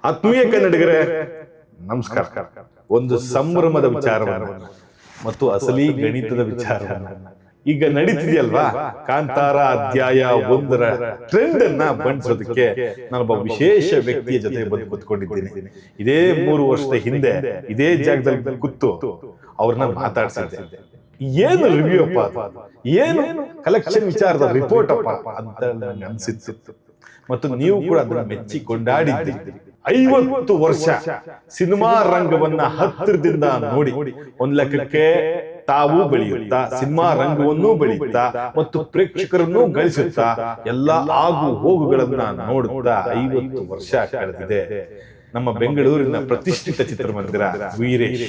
ಆತ್ಮೀಯ ಕನ್ನಡಿಗರೇ ನಮಸ್ಕಾರ. ಒಂದು ಸಂಭ್ರಮದ ವಿಚಾರವನ್ನ ಮತ್ತು ಅಸಲಿ ಗಣಿತದ ವಿಚಾರವನ್ನ ಈಗ ನಡೀತಿದೆಯಲ್ವಾ, ಕಾಂತಾರ ಅಧ್ಯಾಯ 1ರ ಟ್ರೆಂಡ್ ಅನ್ನ ಬಣ್ಣಿಸೋದಕ್ಕೆ ನಾನೊಬ್ಬ ವಿಶೇಷ ವ್ಯಕ್ತಿಯ ಜೊತೆ ಬಂದು ಕೂತ್ಕೊಂಡಿದ್ದೀನಿ. ಇದೇ 3 ವರ್ಷದ ಹಿಂದೆ ಇದೇ ಜಾಗದಲ್ಲಿ ಕೂತು ಅವ್ರನ್ನ ಮಾತಾಡ್ಸಿದ್ದೆ. ಏನು ರಿವ್ಯೂ ಅಪ್ಪ, ಏನು ಕಲೆಕ್ಷನ್ ವಿಚಾರದ ರಿಪೋರ್ಟ್ ಅಪ್ಪ ಅಂತ ನನಗೆ ಅನ್ಸಿತ್ತು. ಮತ್ತು ನೀವು ಕೂಡ ಅದನ್ನ ಮೆಚ್ಚಿ ಕೊಂಡಾಡಿದ್ರಿ. 50 ವರ್ಷ ಸಿನಿಮಾ ರಂಗವನ್ನ ಹತ್ತಿರದಿಂದ ನೋಡಿ ಒಂದ್ ಲೆಕ್ಕಕ್ಕೆ ತಾವು ಬೆಳೆಯುತ್ತಾ, ಸಿನಿಮಾ ರಂಗವನ್ನು ಬೆಳೆಯುತ್ತಾ ಮತ್ತು ಪ್ರೇಕ್ಷಕರನ್ನು ಗಳಿಸುತ್ತಾ ಎಲ್ಲ ಆಗು ಹೋಗುಗಳನ್ನ ನೋಡುತ್ತಾ 50 ವರ್ಷ ಕಳೆದಿದೆ ನಮ್ಮ ಬೆಂಗಳೂರಿನ ಪ್ರತಿಷ್ಠಿತ ಚಿತ್ರಮಂದಿರ ವೀರೇಶ್.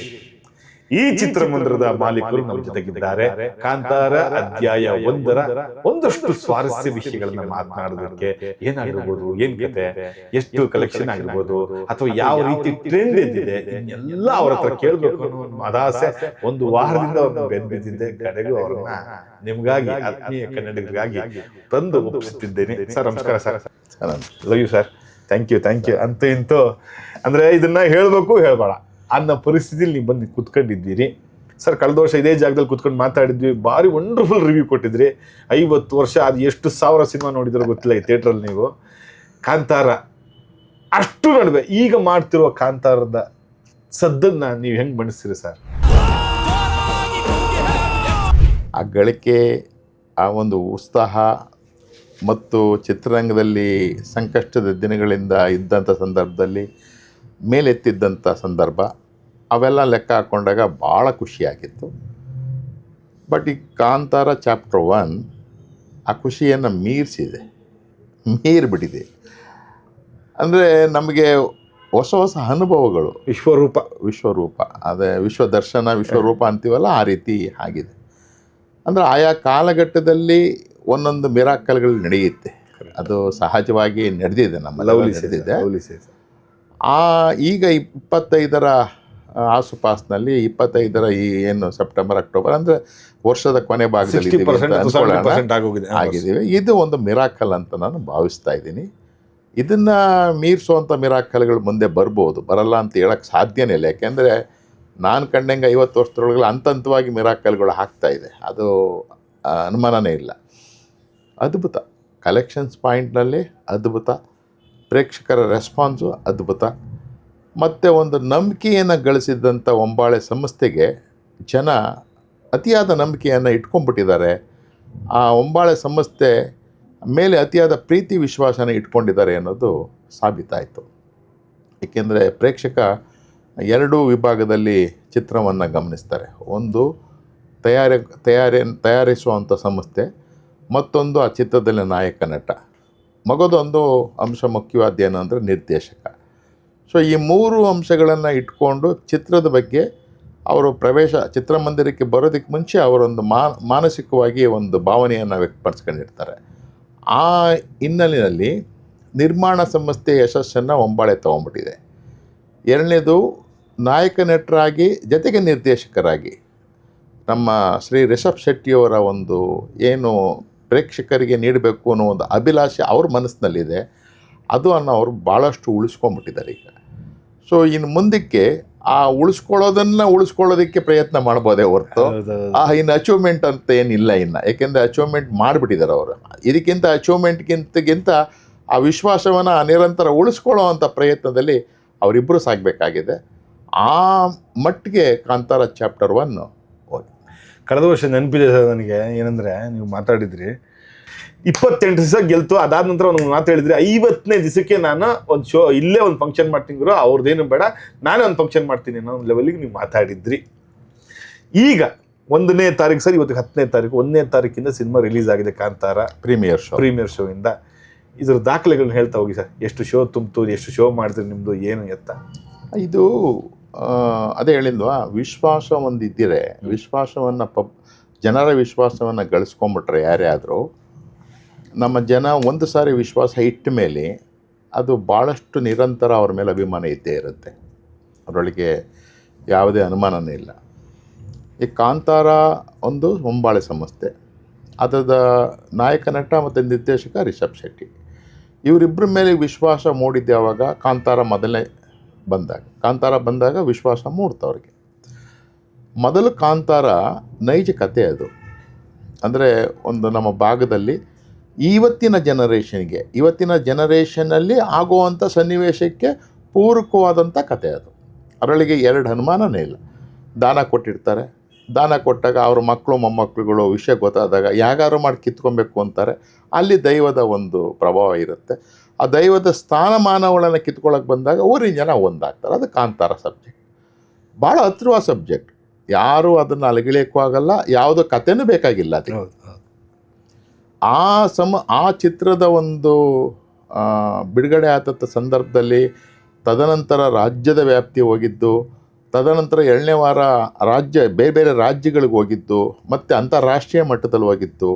ಈ ಚಿತ್ರಮಂದಿರದ ಮಾಲೀಕರು ನಮ್ಮ ಜೊತೆಗಿದ್ದಾರೆ. ಕಾಂತಾರ ಅಧ್ಯಾಯ 1ರ ಒಂದಷ್ಟು ಸ್ವಾರಸ್ಯ ವಿಷಯಗಳನ್ನ ಮಾತನಾಡೋದಕ್ಕೆ, ಏನಾಗಿರ್ಬೋದು, ಏನ್ ಕತೆ, ಎಷ್ಟು ಕಲೆಕ್ಷನ್ ಆಗಿರ್ಬೋದು, ಅಥವಾ ಯಾವ ರೀತಿ ಟ್ರೆಂಡ್ ಎದ್ದಿದೆ, ಎಲ್ಲ ಅವ್ರ ಹತ್ರ ಕೇಳ್ಬೇಕು ಅನ್ನೋ ಒಂದು ಮದಾಸೆ ಒಂದು ವಾರದಿಂದ ಅವ್ರನ್ನ ಬೆಂದಿದ್ದೆ. ಕಡೆಗೂ ಅವ್ರನ್ನ ನಿಮ್ಗಾಗಿ, ಆತ್ಮೀಯ ಕನ್ನಡಿಗರಿಗಾಗಿ ತಂದು ಒಪ್ಪಿಸುತ್ತಿದ್ದೇನೆ. ಸರ್ ನಮಸ್ಕಾರ. Sir love you sir. Thank you ಅಂತೂ ಇಂತೂ ಅಂದ್ರೆ ಇದನ್ನ ಹೇಳ್ಬೇಕು ಹೇಳ್ಬೇಡ ಅನ್ನೋ ಪರಿಸ್ಥಿತಿಲಿ ನೀವು ಬಂದು ಕುತ್ಕೊಂಡಿದ್ದೀರಿ. ಸರ್ ಕಳೆದ ವರ್ಷ ಇದೇ ಜಾಗದಲ್ಲಿ ಕುತ್ಕೊಂಡು ಮಾತಾಡಿದ್ವಿ. ಭಾರಿ ವಂಡರ್ಫುಲ್ ರಿವ್ಯೂ ಕೊಟ್ಟಿದ್ರಿ. 50 ವರ್ಷ ಅದು ಎಷ್ಟು ಸಾವಿರ ಸಿನಿಮಾ ನೋಡಿದ್ರೆ ಗೊತ್ತಿಲ್ಲ ಈ ಥಿಯೇಟ್ರಲ್ಲಿ ನೀವು. ಕಾಂತಾರ ಅಷ್ಟು ನಡುವೆ ಈಗ ಮಾಡ್ತಿರುವ ಕಾಂತಾರದ ಸದ್ದನ್ನ ನೀವು ಹೆಂಗೆ ಬಣಿಸ್ತೀರಿ ಸರ್? ಆ ಗಳಿಕೆ, ಆ ಒಂದು ಉತ್ಸಾಹ ಮತ್ತು ಚಿತ್ರರಂಗದಲ್ಲಿ ಸಂಕಷ್ಟದ ದಿನಗಳಿಂದ ಇದ್ದಂಥ ಸಂದರ್ಭದಲ್ಲಿ ಮೇಲೆತ್ತಿದ್ದಂಥ ಸಂದರ್ಭ ಅವೆಲ್ಲ ಲೆಕ್ಕ ಹಾಕ್ಕೊಂಡಾಗ ಭಾಳ ಖುಷಿಯಾಗಿತ್ತು. ಬಟ್ ಈ ಕಾಂತಾರ ಚಾಪ್ಟರ್ 1 ಆ ಖುಷಿಯನ್ನು ಮೀರಿಬಿಟ್ಟಿದೆ. ಅಂದರೆ ನಮಗೆ ಹೊಸ ಹೊಸ ಅನುಭವಗಳು, ವಿಶ್ವರೂಪ ಅದೇ ವಿಶ್ವರೂಪ ಅಂತೀವಲ್ಲ, ಆ ರೀತಿ ಆಗಿದೆ. ಅಂದರೆ ಆಯಾ ಕಾಲಘಟ್ಟದಲ್ಲಿ ಒಂದೊಂದು ಮಿರಾಕಲ್ಗಳು ನಡೆಯುತ್ತೆ. ಅದು ಸಹಜವಾಗಿ ನಡೆದಿದೆ, ನಮ್ಮಲ್ಲಿ ನಡೆದಿದೆ. ಈಗ 25ರ ಆಸುಪಾಸಿನಲ್ಲಿ 25ರ ಈ ಏನು ಸೆಪ್ಟೆಂಬರ್ ಅಕ್ಟೋಬರ್ ಅಂದರೆ ವರ್ಷದ ಕೊನೆ ಭಾಗದಲ್ಲಿ ಆಗಿದ್ದೀವಿ. ಇದು ಒಂದು ಮಿರಾಕಲ್ ಅಂತ ನಾನು ಭಾವಿಸ್ತಾ ಇದ್ದೀನಿ. ಇದನ್ನು ಮೀರಿಸುವಂಥ ಮಿರಾಕಲ್ಗಳು ಮುಂದೆ ಬರಲ್ಲ ಅಂತ ಹೇಳೋಕ್ಕೆ ಸಾಧ್ಯನೇ ಇಲ್ಲ. ಯಾಕೆಂದರೆ ನಾನು ಕಂಡಂಗೆ 50 ವರ್ಷದೊಳಗೆ ಹಂತವಾಗಿ ಮಿರಾಕಲ್ಗಳು ಆಗ್ತಾಯಿದೆ, ಅದು ಅನುಮಾನನೇ ಇಲ್ಲ. ಅದ್ಭುತ ಕಲೆಕ್ಷನ್ಸ್ ಪಾಯಿಂಟ್ನಲ್ಲಿ ಅದ್ಭುತ, ಪ್ರೇಕ್ಷಕರ ರೆಸ್ಪಾನ್ಸು ಅದ್ಭುತ, ಮತ್ತು ಒಂದು ನಂಬಿಕೆಯನ್ನು ಗಳಿಸಿದಂಥ ಒಂಬಾಳೆ ಸಂಸ್ಥೆಗೆ ಜನ ಅತಿಯಾದ ನಂಬಿಕೆಯನ್ನು ಇಟ್ಕೊಂಡ್ಬಿಟ್ಟಿದ್ದಾರೆ. ಆ ಒಂಬಾಳೆ ಸಂಸ್ಥೆ ಮೇಲೆ ಅತಿಯಾದ ಪ್ರೀತಿ ವಿಶ್ವಾಸನ ಇಟ್ಕೊಂಡಿದ್ದಾರೆ ಅನ್ನೋದು ಸಾಬೀತಾಯಿತು. ಏಕೆಂದರೆ ಪ್ರೇಕ್ಷಕ 2 ವಿಭಾಗದಲ್ಲಿ ಚಿತ್ರವನ್ನು ಗಮನಿಸ್ತಾರೆ. ಒಂದು ತಯಾರಿಸುವಂಥ ಸಂಸ್ಥೆ, ಮತ್ತೊಂದು ಆ ಚಿತ್ರದಲ್ಲಿ ನಾಯಕ ನಟ, ಮಗದೊಂದು ಅಂಶ ಮುಖ್ಯವಾದ ಏನು ಅಂದರೆ ನಿರ್ದೇಶಕ. ಸೊ ಈ 3 ಅಂಶಗಳನ್ನು ಇಟ್ಕೊಂಡು ಚಿತ್ರದ ಬಗ್ಗೆ ಅವರು ಚಿತ್ರಮಂದಿರಕ್ಕೆ ಬರೋದಕ್ಕೆ ಮುಂಚೆ ಅವರೊಂದು ಮಾನಸಿಕವಾಗಿ ಒಂದು ಭಾವನೆಯನ್ನು ವ್ಯಕ್ತಪಡಿಸ್ಕೊಂಡಿರ್ತಾರೆ. ಆ ಹಿನ್ನೆಲೆಯಲ್ಲಿ ನಿರ್ಮಾಣ ಸಂಸ್ಥೆ ಯಶಸ್ಸನ್ನು ಒಂಬಾಳೆ ತೊಗೊಂಡ್ಬಿಟ್ಟಿದೆ. 2ನೇದು, ನಾಯಕ ನಟರಾಗಿ ಜೊತೆಗೆ ನಿರ್ದೇಶಕರಾಗಿ ನಮ್ಮ ಶ್ರೀ ರಿಷಬ್ ಶೆಟ್ಟಿಯವರ ಒಂದು ಏನು ಪ್ರೇಕ್ಷಕರಿಗೆ ನೀಡಬೇಕು ಅನ್ನೋ ಒಂದು ಅಭಿಲಾಷೆ ಅವ್ರ ಮನಸ್ಸಿನಲ್ಲಿದೆ, ಅದು ಅವರು ಭಾಳಷ್ಟು ಉಳಿಸ್ಕೊಂಡ್ಬಿಟ್ಟಿದ್ದಾರೆ ಈಗ. ಸೊ ಇನ್ನು ಮುಂದಕ್ಕೆ ಆ ಉಳಿಸ್ಕೊಳ್ಳೋದಕ್ಕೆ ಪ್ರಯತ್ನ ಮಾಡ್ಬೋದೇ ಹೊರತು ಇನ್ನು ಅಚೀವ್ಮೆಂಟ್ ಅಂತ ಏನಿಲ್ಲ ಇನ್ನು. ಯಾಕೆಂದರೆ ಅಚೀವ್ಮೆಂಟ್ ಮಾಡಿಬಿಟ್ಟಿದ್ದಾರೆ ಅವರು. ಇದಕ್ಕಿಂತ ಅಚೀವ್ಮೆಂಟ್ಗಿಂತ ಆ ವಿಶ್ವಾಸವನ್ನು ನಿರಂತರ ಉಳಿಸ್ಕೊಳ್ಳೋ ಅಂಥ ಪ್ರಯತ್ನದಲ್ಲಿ ಅವರಿಬ್ಬರು ಸಾಗಬೇಕಾಗಿದೆ. ಆ ಮಟ್ಟಿಗೆ ಕಾಂತಾರ ಚಾಪ್ಟರ್ 1 ಕಳೆದ ವರ್ಷ ನೆನಪಿದೆ ಸರ್ ನನಗೆ. ಏನಂದರೆ ನೀವು ಮಾತಾಡಿದ್ರಿ 28 ದಿವಸ ಗೆಲ್ತು, ಅದಾದ ನಂತರ ಒಂದು ಮಾತು ಹೇಳಿದ್ರಿ, 50ನೇ ದಿವಸಕ್ಕೆ ನಾನು ಒಂದು ಶೋ ಇಲ್ಲೇ ಒಂದು ಫಂಕ್ಷನ್ ಮಾಡ್ತೀನಿ, ಅವ್ರದ್ದೇನು ಬೇಡ, ನಾನೇ ಒಂದು ಫಂಕ್ಷನ್ ಮಾಡ್ತೀನಿ ಅನ್ನೋ ಒಂದು ಲೆವೆಲಿಗೆ ನೀವು ಮಾತಾಡಿದ್ರಿ. ಈಗ 1ನೇ ತಾರೀಕು ಸರ್, ಇವತ್ತು 10ನೇ ತಾರೀಕು, 1ನೇ ತಾರೀಕಿಂದ ಸಿನಿಮಾ ರಿಲೀಸ್ ಆಗಿದೆ ಕಾಂತಾರ ಪ್ರೀಮಿಯರ್ ಶೋ ಇಂದ. ಇದ್ರ ದಾಖಲೆಗಳನ್ನ ಹೇಳ್ತಾ ಹೋಗಿ ಸರ್. ಎಷ್ಟು ಶೋ ತುಂಬಿತು, ಎಷ್ಟು ಶೋ ಮಾಡಿದ್ರಿ, ನಿಮ್ಮದು ಏನು ಎತ್ತ? ಇದು ಅದೇ ಹೇಳಿದ್ವಾ, ವಿಶ್ವಾಸ ಒಂದಿದ್ದರೆ ವಿಶ್ವಾಸವನ್ನು ಜನರ ವಿಶ್ವಾಸವನ್ನು ಗಳಿಸ್ಕೊಂಬಿಟ್ರೆ ಯಾರೇ ಆದರೂ, ನಮ್ಮ ಜನ ಒಂದು ಸಾರಿ ವಿಶ್ವಾಸ ಇಟ್ಟ ಮೇಲೆ ಅದು ಭಾಳಷ್ಟು ನಿರಂತರ ಅವ್ರ ಮೇಲೆ ಅಭಿಮಾನ ಇದ್ದೇ ಇರುತ್ತೆ. ಅದರೊಳಗೆ ಯಾವುದೇ ಅನುಮಾನನೇ ಇಲ್ಲ. ಈ ಕಾಂತಾರ ಒಂದು ಒಂಬಾಳೆ ಸಂಸ್ಥೆ, ಅದರ ನಾಯಕ ನಟ ಮತ್ತು ನಿರ್ದೇಶಕ ರಿಷಬ್ ಶೆಟ್ಟಿ. ಇವರಿಬ್ಬರ ಮೇಲೆ ವಿಶ್ವಾಸ ಮೂಡಿದ್ದು ಯಾವಾಗ ಕಾಂತಾರ ಬಂದಾಗ ವಿಶ್ವಾಸ ಮೂಡ್ತವ್ರಿಗೆ. ಮೊದಲು ಕಾಂತಾರ ನೈಜ ಕಥೆ ಅದು. ಅಂದರೆ ಒಂದು ನಮ್ಮ ಭಾಗದಲ್ಲಿ ಇವತ್ತಿನ ಜನರೇಷನಲ್ಲಿ ಆಗುವಂಥ ಸನ್ನಿವೇಶಕ್ಕೆ ಪೂರಕವಾದಂಥ ಕಥೆ ಅದು. ಅದರೊಳಗೆ ಎರಡು ಅನುಮಾನನೇ ಇಲ್ಲ. ದಾನ ಕೊಟ್ಟಿರ್ತಾರೆ, ದಾನ ಕೊಟ್ಟಾಗ ಅವ್ರ ಮಕ್ಕಳು ಮೊಮ್ಮಕ್ಕಳುಗಳು ವಿಷಯ ಗೊತ್ತಾದಾಗ ಯಾಗಾರು ಮಾಡಿ ಕಿತ್ಕೊಬೇಕು ಅಂತಾರೆ. ಅಲ್ಲಿ ದೈವದ ಒಂದು ಪ್ರಭಾವ ಇರುತ್ತೆ. ಆ ದೈವದ ಸ್ಥಾನಮಾನಗಳನ್ನು ಕಿತ್ಕೊಳ್ಳೋಕೆ ಬಂದಾಗ ಊರಿನ ಜನ ಒಂದಾಗ್ತಾರೆ. ಅದು ಕಾಂತಾರ ಸಬ್ಜೆಕ್ಟ್. ಭಾಳ ಹತ್ತಿರವಾದ ಸಬ್ಜೆಕ್ಟ್. ಯಾರೂ ಅದನ್ನು ಅಲಗಿಳಿಯೋಕ್ಕೂ ಆಗಲ್ಲ, ಯಾವುದೋ ಕಥೆನೂ ಬೇಕಾಗಿಲ್ಲ ಅದಕ್ಕೆ. ಆ ಚಿತ್ರದ ಒಂದು ಬಿಡುಗಡೆ ಆದಂಥ ಸಂದರ್ಭದಲ್ಲಿ ತದನಂತರ ರಾಜ್ಯದ ವ್ಯಾಪ್ತಿ ಹೋಗಿದ್ದು, ತದನಂತರ 2ನೇ ವಾರ ಬೇರೆ ಬೇರೆ ರಾಜ್ಯಗಳಿಗೆ ಹೋಗಿದ್ದು, ಮತ್ತು ಅಂತಾರಾಷ್ಟ್ರೀಯ ಮಟ್ಟದಲ್ಲಿ ಹೋಗಿದ್ದು,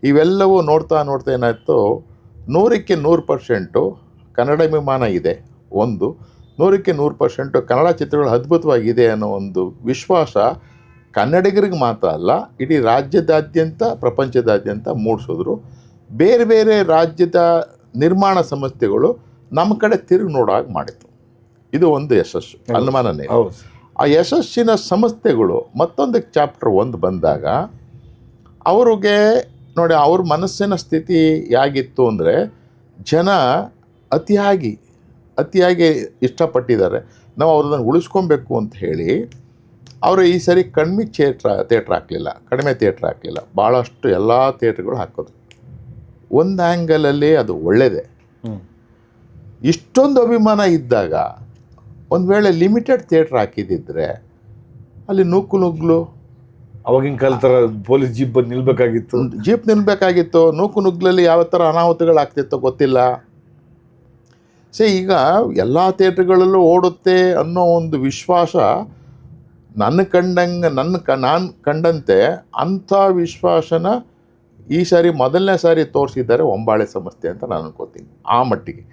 ಇವೆಲ್ಲವೂ ನೋಡ್ತಾ ಏನಾಯಿತು, 100ಕ್ಕೆ 100% ಕನ್ನಡಾಭಿಮಾನ ಇದೆ. 100% ಕನ್ನಡ ಚಿತ್ರಗಳು ಅದ್ಭುತವಾಗಿದೆ ಅನ್ನೋ ಒಂದು ವಿಶ್ವಾಸ ಕನ್ನಡಿಗರಿಗೆ ಮಾತ್ರ ಅಲ್ಲ, ಇಡೀ ರಾಜ್ಯದಾದ್ಯಂತ ಪ್ರಪಂಚದಾದ್ಯಂತ ಮೂಡಿಸಿದ್ರು. ಬೇರೆ ಬೇರೆ ರಾಜ್ಯದ ನಿರ್ಮಾಣ ಸಂಸ್ಥೆಗಳು ನಮ್ಮ ಕಡೆ ತಿರುಗಿ ನೋಡೋಕೆ ಮಾಡಿತು. ಇದು ಒಂದು ಯಶಸ್ಸು, ಅನುಮಾನನೇ. ಆ ಯಶಸ್ಸಿನ ಸಂಸ್ಥೆಗಳು ಮತ್ತೊಂದಕ್ಕೆ ಚಾಪ್ಟರ್ 1 ಬಂದಾಗ ಅವ್ರಿಗೆ ನೋಡಿ, ಅವ್ರ ಮನಸ್ಸಿನ ಸ್ಥಿತಿ ಹೇಗಿತ್ತು ಅಂದರೆ, ಜನ ಅತಿಯಾಗಿ ಇಷ್ಟಪಟ್ಟಿದ್ದಾರೆ, ನಾವು ಅವ್ರದನ್ನು ಉಳಿಸ್ಕೊಬೇಕು ಅಂತ ಹೇಳಿ ಅವರು ಈ ಸರಿ ಕಡಿಮೆ ಥಿಯೇಟ್ರ್ ಹಾಕಲಿಲ್ಲ, ಭಾಳಷ್ಟು ಎಲ್ಲ ಥಿಯೇಟ್ರ್ಗಳು ಹಾಕೋದು. ಒಂದು ಆ್ಯಂಗಲಲ್ಲಿ ಅದು ಒಳ್ಳೆಯದೇ. ಇಷ್ಟೊಂದು ಅಭಿಮಾನ ಇದ್ದಾಗ ಒಂದು ವೇಳೆ ಲಿಮಿಟೆಡ್ ಥಿಯೇಟ್ರ್ ಹಾಕಿದ್ದಿದ್ರೆ ಅಲ್ಲಿ ನುಗ್ಗಲು ಅವಾಗಿನ ಕಾಲ ಥರ ಪೊಲೀಸ್ ಜೀಪ್ ಬಂದು ನಿಲ್ಬೇಕಾಗಿತ್ತು. ನುಗ್ಗಲಲ್ಲಿ ಯಾವ ಥರ ಅನಾಹುತಗಳಾಗ್ತಿತ್ತೋ ಗೊತ್ತಿಲ್ಲ. ಈಗ ಎಲ್ಲ ಥಿಯೇಟ್ರ್ಗಳಲ್ಲೂ ಓಡುತ್ತೆ ಅನ್ನೋ ಒಂದು ವಿಶ್ವಾಸ ನಾನು ಕಂಡಂತೆ ಅಂಥ ವಿಶ್ವಾಸನ ಈ ಸಾರಿ ಮೊದಲನೇ ಸಾರಿ ತೋರಿಸಿದ್ದಾರೆ ಒಂಬಾಳೆ ಸಂಸ್ಥೆ ಅಂತ ನಾನು ಅನ್ಕೋತೀನಿ. ಆ ಮಟ್ಟಿಗೆ.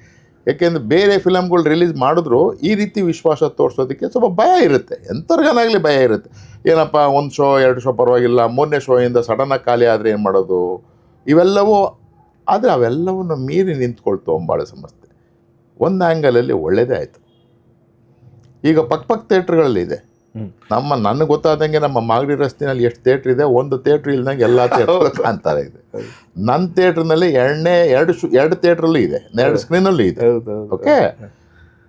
ಯಾಕೆಂದರೆ ಬೇರೆ ಫಿಲಮ್ಗಳು ರಿಲೀಸ್ ಮಾಡಿದ್ರು ಈ ರೀತಿ ವಿಶ್ವಾಸ ತೋರಿಸೋದಕ್ಕೆ ಸ್ವಲ್ಪ ಭಯ ಇರುತ್ತೆ, ಎಂಥವ್ರಿಗನಾಗಲಿ ಭಯ ಇರುತ್ತೆ. ಏನಪ್ಪ, 1 ಶೋ 2 ಶೋ ಪರವಾಗಿಲ್ಲ, 3ನೇ ಶೋಯಿಂದ ಸಡನ್ನಾಗಿ ಖಾಲಿ ಆದರೆ ಏನು ಮಾಡೋದು, ಇವೆಲ್ಲವೂ. ಆದರೆ ಅವೆಲ್ಲವನ್ನು ಮೀರಿ ನಿಂತ್ಕೊಳ್ತು ಒಂಬಾಳೆ ಸಂಸ್ಥೆ. ಒಂದು ಆ್ಯಂಗಲಲ್ಲಿ ಒಳ್ಳೆಯದೇ ಆಯಿತು. ಈಗ ಪಕ್ಕ ಥಿಯೇಟ್ರ್ಗಳಲ್ಲಿದೆ. ನನಗೆ ಗೊತ್ತಾದಂಗೆ ನಮ್ಮ ಮಾಗಡಿ ರಸ್ತೆಯಲ್ಲಿ ಎಷ್ಟು ಥಿಯೇಟ್ರ್ ಇದೆ, ಒಂದು ಥಿಯೇಟ್ರ್ ಇಲ್ದಂಗೆ ಎಲ್ಲ ಥಿಯೇಟ್ರ್ ಕಾಣ್ತಾರೆ ಇದೆ. ನನ್ನ ಥಿಯೇಟ್ರ್ನಲ್ಲಿ 2 ಥಿಯೇಟ್ರಲ್ಲೂ ಇದೆ, 2 ಸ್ಕ್ರೀನಲ್ಲೂ ಇದೆ. ಓಕೆ,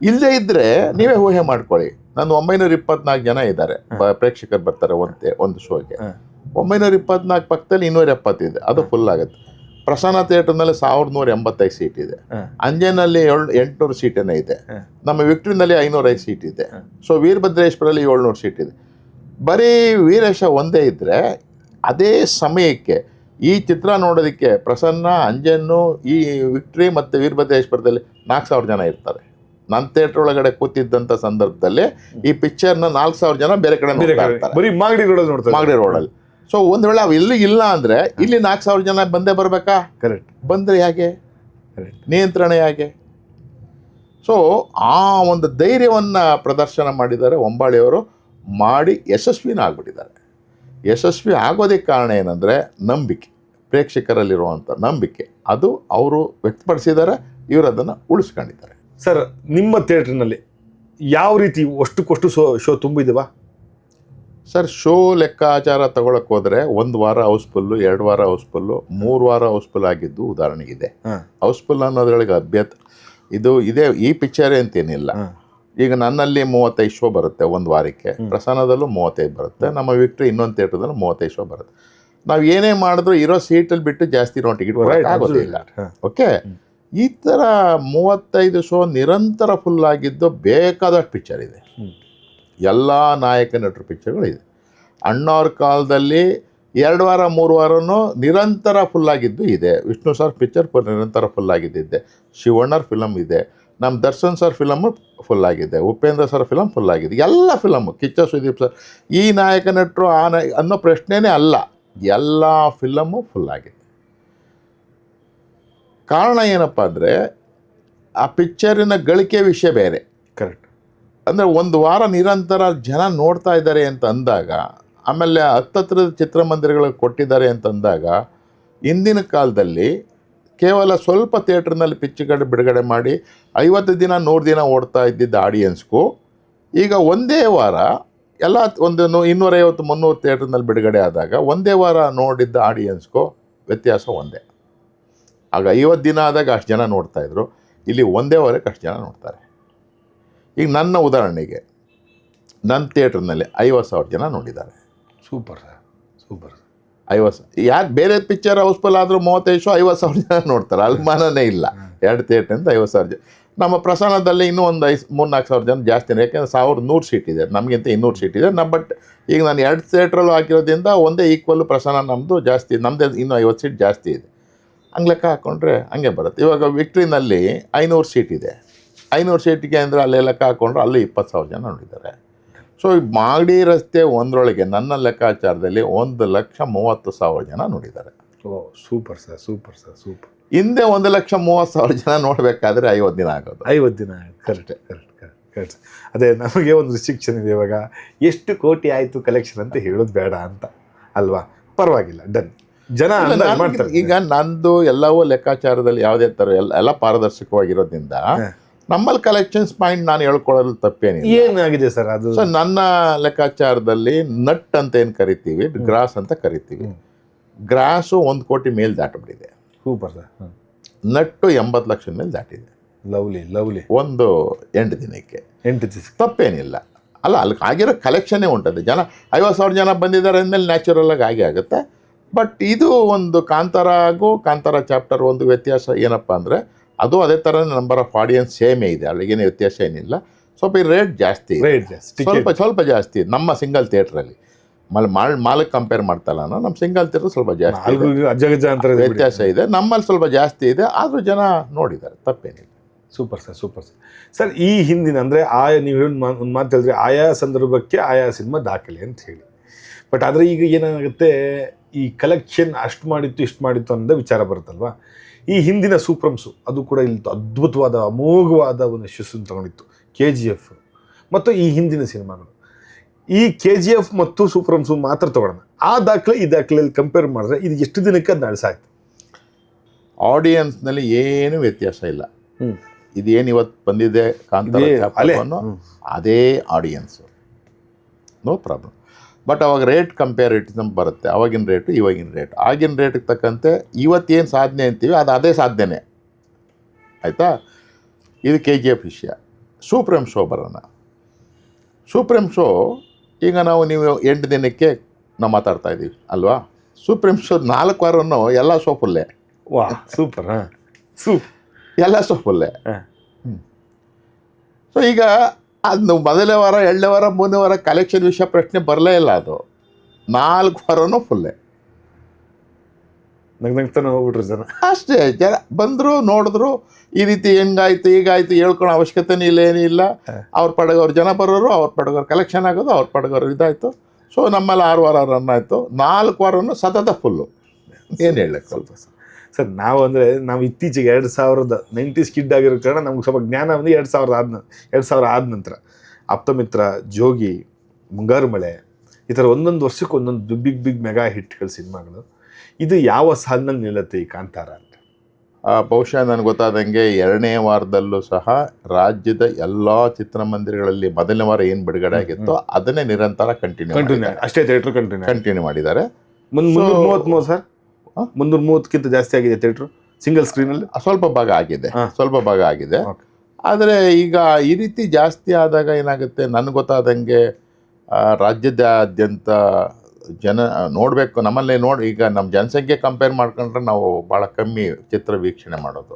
ಇಲ್ಲದೇ ಇದ್ದರೆ ನೀವೇ ಊಹೆ ಮಾಡ್ಕೊಳ್ಳಿ. ನಾನು 924 ಜನ ಇದ್ದಾರೆ ಪ್ರೇಕ್ಷಕರು ಬರ್ತಾರೆ ಒಂದು ಶೋಗೆ. 924 ಪಕ್ಕದಲ್ಲಿ 270 ಇದೆ, ಅದು ಫುಲ್ ಆಗುತ್ತೆ. ಪ್ರಸನ್ನ ಥಿಯೇಟ್ರ್ನಲ್ಲಿ 1185 ಸೀಟ್ ಇದೆ. ಅಂಜನಲ್ಲಿ 800 ಸೀಟೇನೇ ಇದೆ. ನಮ್ಮ ವಿಕ್ಟ್ರಿನಲ್ಲಿ 505 ಸೀಟ್ ಇದೆ. ಸೊ ವೀರಭದ್ರೇಶ್ವರಲ್ಲಿ 700 ಸೀಟ್ ಇದೆ. ಬರೀ ವೀರೇಶ ಒಂದೇ ಇದ್ದರೆ ಅದೇ ಸಮಯಕ್ಕೆ ಈ ಚಿತ್ರ ನೋಡೋದಕ್ಕೆ ಪ್ರಸನ್ನ, ಅಂಜನ್ನು, ಈ ವಿಕ್ಟ್ರಿ ಮತ್ತು ವೀರಭದ್ರೇಶ್ವರದಲ್ಲಿ 4000 ಜನ ಇರ್ತಾರೆ. ನನ್ನ ಥಿಯೇಟ್ರ್ ಒಳಗಡೆ ಕೂತಿದ್ದಂಥ ಸಂದರ್ಭದಲ್ಲಿ ಈ ಪಿಕ್ಚರ್ನ 4000 ಜನ ಬೇರೆ ಕಡೆ ಮಾಗಡಿ ರೋಡಲ್ಲಿ. ಸೊ ಒಂದು ವೇಳೆ ಅವು ಎಲ್ಲಿ ಇಲ್ಲ ಅಂದರೆ ಇಲ್ಲಿ 4000 ಜನ ಬಂದೇ ಬರಬೇಕಾ? ಕರೆಕ್ಟ್. ಬಂದರೆ ಹೇಗೆ? ನಿಯಂತ್ರಣ ಹೇಗೆ? ಸೊ ಆ ಒಂದು ಧೈರ್ಯವನ್ನು ಪ್ರದರ್ಶನ ಮಾಡಿದ್ದಾರೆ ಒಂಬಾಳೆಯವರು. ಮಾಡಿ ಯಶಸ್ವಿನ ಆಗಿಬಿಟ್ಟಿದ್ದಾರೆ. ಯಶಸ್ವಿ ಆಗೋದಕ್ಕೆ ಕಾರಣ ಏನಂದರೆ ನಂಬಿಕೆ, ಪ್ರೇಕ್ಷಕರಲ್ಲಿರುವಂಥ ನಂಬಿಕೆ. ಅದು ಅವರು ವ್ಯಕ್ತಪಡಿಸಿದ್ದಾರೆ, ಇವರು ಅದನ್ನು ಉಳಿಸ್ಕೊಂಡಿದ್ದಾರೆ. ಸರ್, ನಿಮ್ಮ ಥಿಯೇಟ್ರ್ನಲ್ಲಿ ಯಾವ ರೀತಿ ಅಷ್ಟಕ್ಕಷ್ಟು ಶೋ ತುಂಬಿದೆವಾ? ಸರ್, ಶೋ ಲೆಕ್ಕಾಚಾರ ತಗೊಳಕ್ಕೆ ಹೋದರೆ 1 ವಾರ ಹೌಸ್ಫುಲ್ಲು, 2 ವಾರ ಹೌಸ್ಫುಲ್ಲು, 3 ವಾರ ಹೌಸ್ಫುಲ್ ಆಗಿದ್ದು ಉದಾಹರಣೆಗಿದೆ. ಹೌಸ್ಫುಲ್ ಅನ್ನೋದ್ರೊಳಗೆ ಇದೇ ಈ ಪಿಕ್ಚರೇ ಅಂತೇನಿಲ್ಲ. ಈಗ ನನ್ನಲ್ಲಿ 35 ಶೋ ಬರುತ್ತೆ ಒಂದು ವಾರಕ್ಕೆ, ಪ್ರಸನ್ನದಲ್ಲೂ 35 ಬರುತ್ತೆ, ನಮ್ಮ ವಿಕ್ಟ್ರಿ ಇನ್ನೊಂದು ಥಿಯೇಟ್ರದಲ್ಲೂ 35 ಶೋ ಬರುತ್ತೆ. ನಾವು ಏನೇ ಮಾಡಿದ್ರು ಇರೋ ಸೀಟಲ್ಲಿ ಬಿಟ್ಟು ಜಾಸ್ತಿ ನಾವು ಟಿಕೆಟ್ ಆಗೋದಿಲ್ಲ. ಓಕೆ, ಈ ಥರ 35 ಶೋ ನಿರಂತರ ಫುಲ್ ಆಗಿದ್ದು ಬೇಕಾದಷ್ಟು ಪಿಕ್ಚರ್ ಇದೆ. ಎಲ್ಲ ನಾಯಕ ನಟರು ಪಿಕ್ಚರ್ಗಳು ಇದೆ. ಅಣ್ಣವ್ರ ಕಾಲದಲ್ಲಿ 2 ವಾರ 3 ವಾರನೂ ನಿರಂತರ ಫುಲ್ಲಾಗಿದ್ದು ಇದೆ. ವಿಷ್ಣು ಸರ್ ಪಿಕ್ಚರ್ ನಿರಂತರ ಫುಲ್ಲಾಗಿದ್ದಿದೆ. ಶಿವಣ್ಣರ ಫಿಲಮ್ ಇದೆ, ನಮ್ಮ ದರ್ಶನ್ ಸರ್ ಫಿಲಮು ಫುಲ್ಲಾಗಿದೆ, ಉಪೇಂದ್ರ ಸರ್ ಫಿಲಮ್ ಫುಲ್ಲಾಗಿದೆ. ಎಲ್ಲ ಫಿಲಮು, ಕಿಚ್ಚ ಸುದೀಪ್ ಸರ್, ಈ ನಾಯಕ ನಟರು ಅನ್ನೋ ಪ್ರಶ್ನೆನೇ ಅಲ್ಲ, ಎಲ್ಲ ಫಿಲಮು ಫುಲ್ಲಾಗಿದೆ. ಕಾರಣ ಏನಪ್ಪ ಅಂದರೆ ಆ ಪಿಕ್ಚರಿನ ಗಳಿಕೆ ವಿಷಯ ಬೇರೆ. ಕರೆಕ್ಟ್. ಅಂದರೆ 1 ವಾರ ನಿರಂತರ ಜನ ನೋಡ್ತಾ ಇದ್ದಾರೆ ಅಂತ ಅಂದಾಗ, ಆಮೇಲೆ ಹತ್ತತ್ರದ ಚಿತ್ರಮಂದಿರಗಳಿಗೆ ಕೊಟ್ಟಿದ್ದಾರೆ ಅಂತ ಅಂದಾಗ, ಇಂದಿನ ಕಾಲದಲ್ಲಿ ಕೇವಲ ಸ್ವಲ್ಪ ಥಿಯೇಟ್ರ್ನಲ್ಲಿ ಪಿಕ್ಚರ್ಗಳು ಬಿಡುಗಡೆ ಮಾಡಿ 50 ದಿನ 100 ದಿನ ಓಡ್ತಾ ಇದ್ದಿದ್ದ ಆಡಿಯನ್ಸ್ಗೂ ಈಗ ಒಂದೇ ವಾರ ಎಲ್ಲ ಒಂದು 250-300 ಥಿಯೇಟ್ರ್ನಲ್ಲಿ ಬಿಡುಗಡೆ ಆದಾಗ ಒಂದೇ ವಾರ ನೋಡಿದ್ದ ಆಡಿಯನ್ಸ್ಗೂ ವ್ಯತ್ಯಾಸ ಒಂದೇ. ಆಗ 50 ದಿನ ಆದಾಗ ಅಷ್ಟು ಜನ ನೋಡ್ತಾಯಿದ್ರು, ಇಲ್ಲಿ ಒಂದೇ ವಾರಕ್ಕೆ ಅಷ್ಟು ಜನ ನೋಡ್ತಾರೆ. ಈಗ ನನ್ನ ಉದಾಹರಣೆಗೆ ನನ್ನ ಥಿಯೇಟ್ರ್ನಲ್ಲಿ 50,000 ಜನ ನೋಡಿದ್ದಾರೆ. Super sir, super. 50 ಯಾರು ಬೇರೆ ಪಿಕ್ಚರ್ ಹೌಸ್ಫುಲ್ ಆದರೂ 35,000 ಜನ ನೋಡ್ತಾರೆ, ಅಲ್ಮಾನನೇ ಇಲ್ಲ. 2 ಥಿಯೇಟ್ರಿಂದ 50,000 ಜನ. ನಮ್ಮ ಪ್ರಸನ್ನದಲ್ಲಿ ಇನ್ನೂ ಒಂದು 3-4,000 ಜನ ಜಾಸ್ತಿನೇ, ಯಾಕೆಂದರೆ 1,100 ಸೀಟ್ ಇದೆ, ನಮಗಿಂತ 200 ಸೀಟ್ ಇದೆ. ಬಟ್ ಈಗ ನಾನು 2 ಥಿಯೇಟ್ರಲ್ಲೂ ಹಾಕಿರೋದ್ರಿಂದ ಒಂದೇ ಈಕ್ವಲ್ ಪ್ರಸನ್ನ ನಮ್ಮದು ಜಾಸ್ತಿ, ನಮ್ಮದೇ ಇನ್ನೂ 50 ಸೀಟ್ ಜಾಸ್ತಿ ಇದೆ. ಹಂಗೆ ಲೆಕ್ಕ ಹಾಕ್ಕೊಂಡ್ರೆ ಹಂಗೆ ಬರುತ್ತೆ. ಇವಾಗ ವಿಕ್ಟ್ರಿನಲ್ಲಿ 500 ಸೀಟ್ ಇದೆ, 500 ಸೀಟಿಗೆ ಅಂದರೆ ಅಲ್ಲೇ ಲೆಕ್ಕ ಹಾಕ್ಕೊಂಡ್ರೆ ಅಲ್ಲಿ 20,000 ಜನ ನೋಡಿದ್ದಾರೆ. ಸೊ ಈ ಮಾಗಡಿ ರಸ್ತೆ ಒಂದರೊಳಗೆ ನನ್ನ ಲೆಕ್ಕಾಚಾರದಲ್ಲಿ 1,30,000 ಜನ ನೋಡಿದ್ದಾರೆ. ಓ super sir, super sir, super. ಹಿಂದೆ 1,30,000 ಜನ ನೋಡಬೇಕಾದ್ರೆ 50 ದಿನ ಆಗೋದು. 50 ದಿನ, ಕರೆಕ್ಟ್ ಕರೆಕ್ಟ್ ಕರೆಕ್ಟ್ ಕರೆಕ್ಟ್. ಅದೇ ನಮಗೆ ಒಂದು ರಿಸ್ಟ್ರಿಕ್ಷನ್ ಇದೆ ಇವಾಗ, ಎಷ್ಟು ಕೋಟಿ ಆಯಿತು ಕಲೆಕ್ಷನ್ ಅಂತ ಹೇಳೋದು ಬೇಡ ಅಂತ ಅಲ್ವಾ? ಪರವಾಗಿಲ್ಲ, ಡನ್. ಜನ ಮಾಡ್ತಾರೆ. ಈಗ ನಂದು ಎಲ್ಲವೂ ಲೆಕ್ಕಾಚಾರದಲ್ಲಿ ಯಾವುದೇ ಥರ ಎಲ್ಲ ಪಾರದರ್ಶಕವಾಗಿರೋದ್ರಿಂದ ನಮ್ಮಲ್ಲಿ ಕಲೆಕ್ಷನ್ಸ್ ಪಾಯಿಂಟ್ ನಾನು ಹೇಳ್ಕೊಳ್ಳೋದು ತಪ್ಪೇನಿಲ್ಲ. ಏನಾಗಿದೆ ಸರ್ ಅದು? ಸೊ ನನ್ನ ಲೆಕ್ಕಾಚಾರದಲ್ಲಿ ನಟ್ ಅಂತ ಏನು ಕರಿತೀವಿ, ಗ್ರಾಸ್ ಅಂತ ಕರಿತೀವಿ. ಗ್ರಾಸು 1 ಕೋಟಿ ಮೇಲೆ ದಾಟಬಿಟ್ಟಿದೆ. Super sir. ನಟ್ಟು 80 ಲಕ್ಷ ಮೇಲೆ ದಾಟಿದೆ. Lovely lovely. ಒಂದು 8 ದಿನಕ್ಕೆ 8 ದಿವಸ ತಪ್ಪೇನಿಲ್ಲ ಅಲ್ಲ. ಅಲ್ಲಿ ಆಗಿರೋ ಕಲೆಕ್ಷನ್ನೇ ಉಂಟದೆ. ಜನ 50,000 ಜನ ಬಂದಿದ್ದಾರೆ ಅಂದಮೇಲೆ ನ್ಯಾಚುರಲಾಗಿ ಆಗೇ ಆಗುತ್ತೆ. ಬಟ್ ಇದು ಒಂದು ಕಾಂತಾರ ಚಾಪ್ಟರ್ ಒಂದು ವ್ಯತ್ಯಾಸ ಏನಪ್ಪ ಅಂದರೆ, ಅದು ಅದೇ ಥರ ನಂಬರ್ ಆಫ್ ಆಡಿಯನ್ಸ್ ಸೇಮೇ ಇದೆ, ಅಲ್ಲಿಗೇನು ವ್ಯತ್ಯಾಸ ಏನಿಲ್ಲ. ಸ್ವಲ್ಪ ಈ ರೇಟ್ ಜಾಸ್ತಿ, ಸ್ವಲ್ಪ ಜಾಸ್ತಿ ನಮ್ಮ ಸಿಂಗಲ್ ಥಿಯೇಟ್ರಲ್ಲಿ. ಮಾಲಕ್ಕೆ ಕಂಪೇರ್ ಮಾಡ್ತಲ್ಲ, ನಮ್ಮ ಸಿಂಗಲ್ ಥಿಯೇಟ್ರ್ ಸ್ವಲ್ಪ ಜಾಸ್ತಿ ವ್ಯತ್ಯಾಸ ಇದೆ. ನಮ್ಮಲ್ಲಿ ಸ್ವಲ್ಪ ಜಾಸ್ತಿ ಇದೆ, ಆದರೂ ಜನ ನೋಡಿದ್ದಾರೆ, ತಪ್ಪೇನಿಲ್ಲ. Super sir, super sir. Sir ಈ ಹಿಂದಿನ ಅಂದರೆ ನೀವು ಹೇಳಿ ಒಂದು ಮಾತು ಹೇಳಿದ್ರೆ, ಆಯಾ ಸಂದರ್ಭಕ್ಕೆ ಆಯಾ ಸಿನಿಮಾ ದಾಖಲೆ ಅಂತ ಹೇಳಿ. ಬಟ್ ಆದರೆ ಈಗ ಏನಾಗುತ್ತೆ, ಈ ಕಲೆಕ್ಷನ್ ಅಷ್ಟು ಮಾಡಿತ್ತು ಇಷ್ಟು ಮಾಡಿತ್ತು ಅನ್ನೋದೇ ವಿಚಾರ ಬರುತ್ತಲ್ವ. ಈ ಹಿಂದಿನ ಸೂಪ್ರಮ್ಸು ಅದು ಕೂಡ ಇಲ್ಲಿ ಅದ್ಭುತವಾದ ಅಮೋಘವಾದ ಒಂದು ಯಶಸ್ಸನ್ನು ತಗೊಂಡಿತ್ತು. KGF ಮತ್ತು ಈ ಹಿಂದಿನ ಸಿನಿಮಾಗಳು. ಈ KGF ಮತ್ತು ಸೂಪ್ರಮ್ಸು ಮಾತ್ರ ತಗೊಳ್ಳೋಣ, ಆ ದಾಖಲೆ ಈ ದಾಖಲೆಯಲ್ಲಿ ಕಂಪೇರ್ ಮಾಡಿದ್ರೆ ಇದು ಎಷ್ಟು ದಿನಕ್ಕೆ ಅದು ನಡೆಸಾಯ್ತು? ಆಡಿಯನ್ಸ್ನಲ್ಲಿ ಏನು ವ್ಯತ್ಯಾಸ ಇಲ್ಲ. ಇದೇನು ಇವತ್ತು ಬಂದಿದೆ ಕಾಂತಾರ, ಅದೇ ಆಡಿಯನ್ಸು, ನೋ ಪ್ರಾಬ್ಲಮ್. ಬಟ್ ಅವಾಗ ರೇಟ್ ಕಂಪೇರಿಟಿಸಮ್ ಬರುತ್ತೆ, ಅವಾಗಿನ ರೇಟು ಇವಾಗಿನ ರೇಟ್. ಆಗಿನ ರೇಟಿಗೆ ತಕ್ಕಂತೆ ಇವತ್ತೇನು ಸಾಧನೆ ಅಂತೀವಿ ಅದು ಅದೇ ಸಾಧನೆ, ಆಯಿತಾ? ಇದು KGF ವಿಷಯ. ಸೂಪ್ರೀಮ್ ಶೋ ಬರೋಣ. ಸೂಪ್ರೀಮ್ ಶೋ ಈಗ ನೀವು 8 ದಿನಕ್ಕೆ ನಾವು ಮಾತಾಡ್ತಾ ಇದ್ದೀವಿ ಅಲ್ವಾ? ಸೂಪ್ರೀಮ್ ಶೋ 4 ವಾರನೂ ಎಲ್ಲ ಶೋ ಫುಲ್ಲೇ. ವಾ ಸೂಪರ್. ಎಲ್ಲ ಶೋ ಫುಲ್ಲೇ. ಸೊ ಈಗ ಅದು ಮೊದಲನೇ ವಾರ, 2ನೇ ವಾರ, 3ನೇ ವಾರ ಕಲೆಕ್ಷನ್ ವಿಷಯ ಪ್ರಶ್ನೆ ಬರಲೇ ಇಲ್ಲ. ಅದು 4 ವಾರನೂ ಫುಲ್ಲೇ. ನಗ್ತಾನೆ ಹೋಗ್ಬಿಟ್ರು ಜನ. ಅಷ್ಟೇ, ಜನ ಬಂದರು, ನೋಡಿದ್ರು, ಈ ರೀತಿ ಹೆಂಗಾಯ್ತು ಹೀಗಾಯ್ತು ಹೇಳ್ಕೊಳ್ಳೋ ಅವಶ್ಯಕತೆನೇ ಇಲ್ಲ, ಏನಿಲ್ಲ. ಅವ್ರ ಪಡಗೋರು ಜನ ಬರೋರು, ಅವ್ರ ಪಡಗೋರು ಕಲೆಕ್ಷನ್ ಆಗೋದು, ಅವ್ರ ಪಡಗೋರು ಇದಾಯಿತು. ಸೊ ನಮ್ಮಲ್ಲಿ 6 ವಾರ ರನ್ ಆಯಿತು, 4 ವಾರನೂ ಸತತ ಫುಲ್ಲು. ಏನು ಹೇಳಕ್ಕೆ ಸ್ವಲ್ಪ ಸರ್ ನಾವು ಇತ್ತೀಚೆಗೆ 2090s ಕಿಡ್ ಆಗಿರೋ ಕಾರಣ ನಮ್ಗೆ ಸ್ವಲ್ಪ ಜ್ಞಾನ ಬಂದು 2000 ಆದ ನಂತರ ಆಪ್ತಮಿತ್ರ, ಜೋಗಿ, ಮುಂಗಾರು ಮಳೆ, ಈ ಥರ ಒಂದೊಂದು ವರ್ಷಕ್ಕೆ ಒಂದೊಂದು ಬಿಗ್ ಮೆಗಾ ಹಿಟ್ಗಳ ಸಿನಿಮಾಗಳು. ಇದು ಯಾವ ಸಾಲಿನಲ್ಲಿ ನಿಲ್ಲುತ್ತೆ ಈ ಕಾಂತಾರ ಅಂತ? ಬಹುಶಃ ನನಗೆ ಗೊತ್ತಾದಂಗೆ 2ನೇ ವಾರದಲ್ಲೂ ಸಹ ರಾಜ್ಯದ ಎಲ್ಲ ಚಿತ್ರಮಂದಿರಗಳಲ್ಲಿ ಮೊದಲನೇ ವಾರ ಏನು ಬಿಡುಗಡೆ ಆಗಿತ್ತೋ ಅದನ್ನೇ ನಿರಂತರ ಕಂಟಿನ್ಯೂ ಅಷ್ಟೇ ಥಿಯೇಟ್ರ್ ಕಂಟಿನ್ಯೂ ಮಾಡಿದ್ದಾರೆ. 333 ಸರ್, 330ಕ್ಕಿಂತ ಜಾಸ್ತಿ ಆಗಿದೆ ಥಿಯೇಟ್ರು ಸಿಂಗಲ್ ಸ್ಕ್ರೀನಲ್ಲಿ. ಸ್ವಲ್ಪ ಭಾಗ ಆಗಿದೆ. ಆದರೆ ಈಗ ಈ ರೀತಿ ಜಾಸ್ತಿ ಆದಾಗ ಏನಾಗುತ್ತೆ, ನನಗೆ ಗೊತ್ತಾದಂಗೆ ರಾಜ್ಯದಾದ್ಯಂತ ಜನ ನೋಡಬೇಕು. ನಮ್ಮಲ್ಲೇ ಈಗ ನಮ್ಮ ಜನಸಂಖ್ಯೆ ಕಂಪೇರ್ ಮಾಡ್ಕೊಂಡ್ರೆ ನಾವು ಭಾಳ ಕಮ್ಮಿ ಚಿತ್ರ ವೀಕ್ಷಣೆ ಮಾಡೋದು.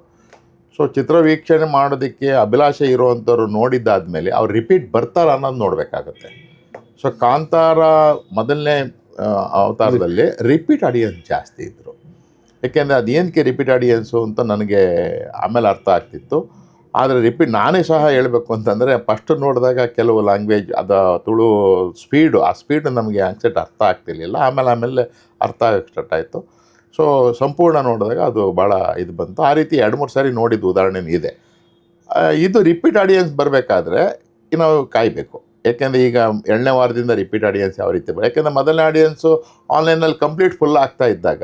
ಸೊ ಚಿತ್ರ ವೀಕ್ಷಣೆ ಮಾಡೋದಕ್ಕೆ ಅಭಿಲಾಷೆ ಇರುವಂಥವ್ರು ನೋಡಿದ್ದಾದಮೇಲೆ ಅವ್ರು ರಿಪೀಟ್ ಬರ್ತಾರ ಅನ್ನೋದು ನೋಡಬೇಕಾಗತ್ತೆ. ಸೊ ಕಾಂತಾರ ಮೊದಲನೇ ಅವತಾರದಲ್ಲಿ ರಿಪೀಟ್ ಆಡಿಯನ್ಸ್ ಜಾಸ್ತಿ ಇದ್ದರು. ಏಕೆಂದರೆ ಅದೇನಕ್ಕೆ ರಿಪೀಟ್ ಆಡಿಯನ್ಸು ಅಂತ ನನಗೆ ಆಮೇಲೆ ಅರ್ಥ ಆಗ್ತಿತ್ತು. ಆದರೆ ನಾನೇ ಸಹ ಹೇಳಬೇಕು ಅಂತಂದರೆ, ಫಸ್ಟ್ ನೋಡಿದಾಗ ಕೆಲವು ಲ್ಯಾಂಗ್ವೇಜ್ ತುಳು ಆ ಸ್ಪೀಡು ನಮಗೆ ಆನ್ಸೆಟ್ ಅರ್ಥ ಆಗ್ತಿರ್ಲಿಲ್ಲ. ಆಮೇಲೆ ಅರ್ಥ ಆಗಕ್ಕೆ ಸ್ಟಾರ್ಟ್ ಆಯಿತು. ಸೊ ಸಂಪೂರ್ಣ ನೋಡಿದಾಗ ಅದು ಭಾಳ ಇದು ಬಂತು. ಆ ರೀತಿ 2-3 ಸಾರಿ ನೋಡಿದ್ದು ಉದಾಹರಣೆ ಇದೆ. ಇದು ರಿಪೀಟ್ ಆಡಿಯನ್ಸ್ ಬರಬೇಕಾದ್ರೆ ನಾವು ಕಾಯಬೇಕು. ಯಾಕೆಂದರೆ ಈಗ 2ನೇ ವಾರದಿಂದ ರಿಪೀಟ್ ಆಡಿಯನ್ಸ್ ಯಾವ ರೀತಿ ಯಾಕೆಂದರೆ ಮೊದಲನೇ ಆಡಿಯನ್ಸು ಆನ್ಲೈನಲ್ಲಿ ಕಂಪ್ಲೀಟ್ ಫುಲ್ ಆಗ್ತಾ ಇದ್ದಾಗ,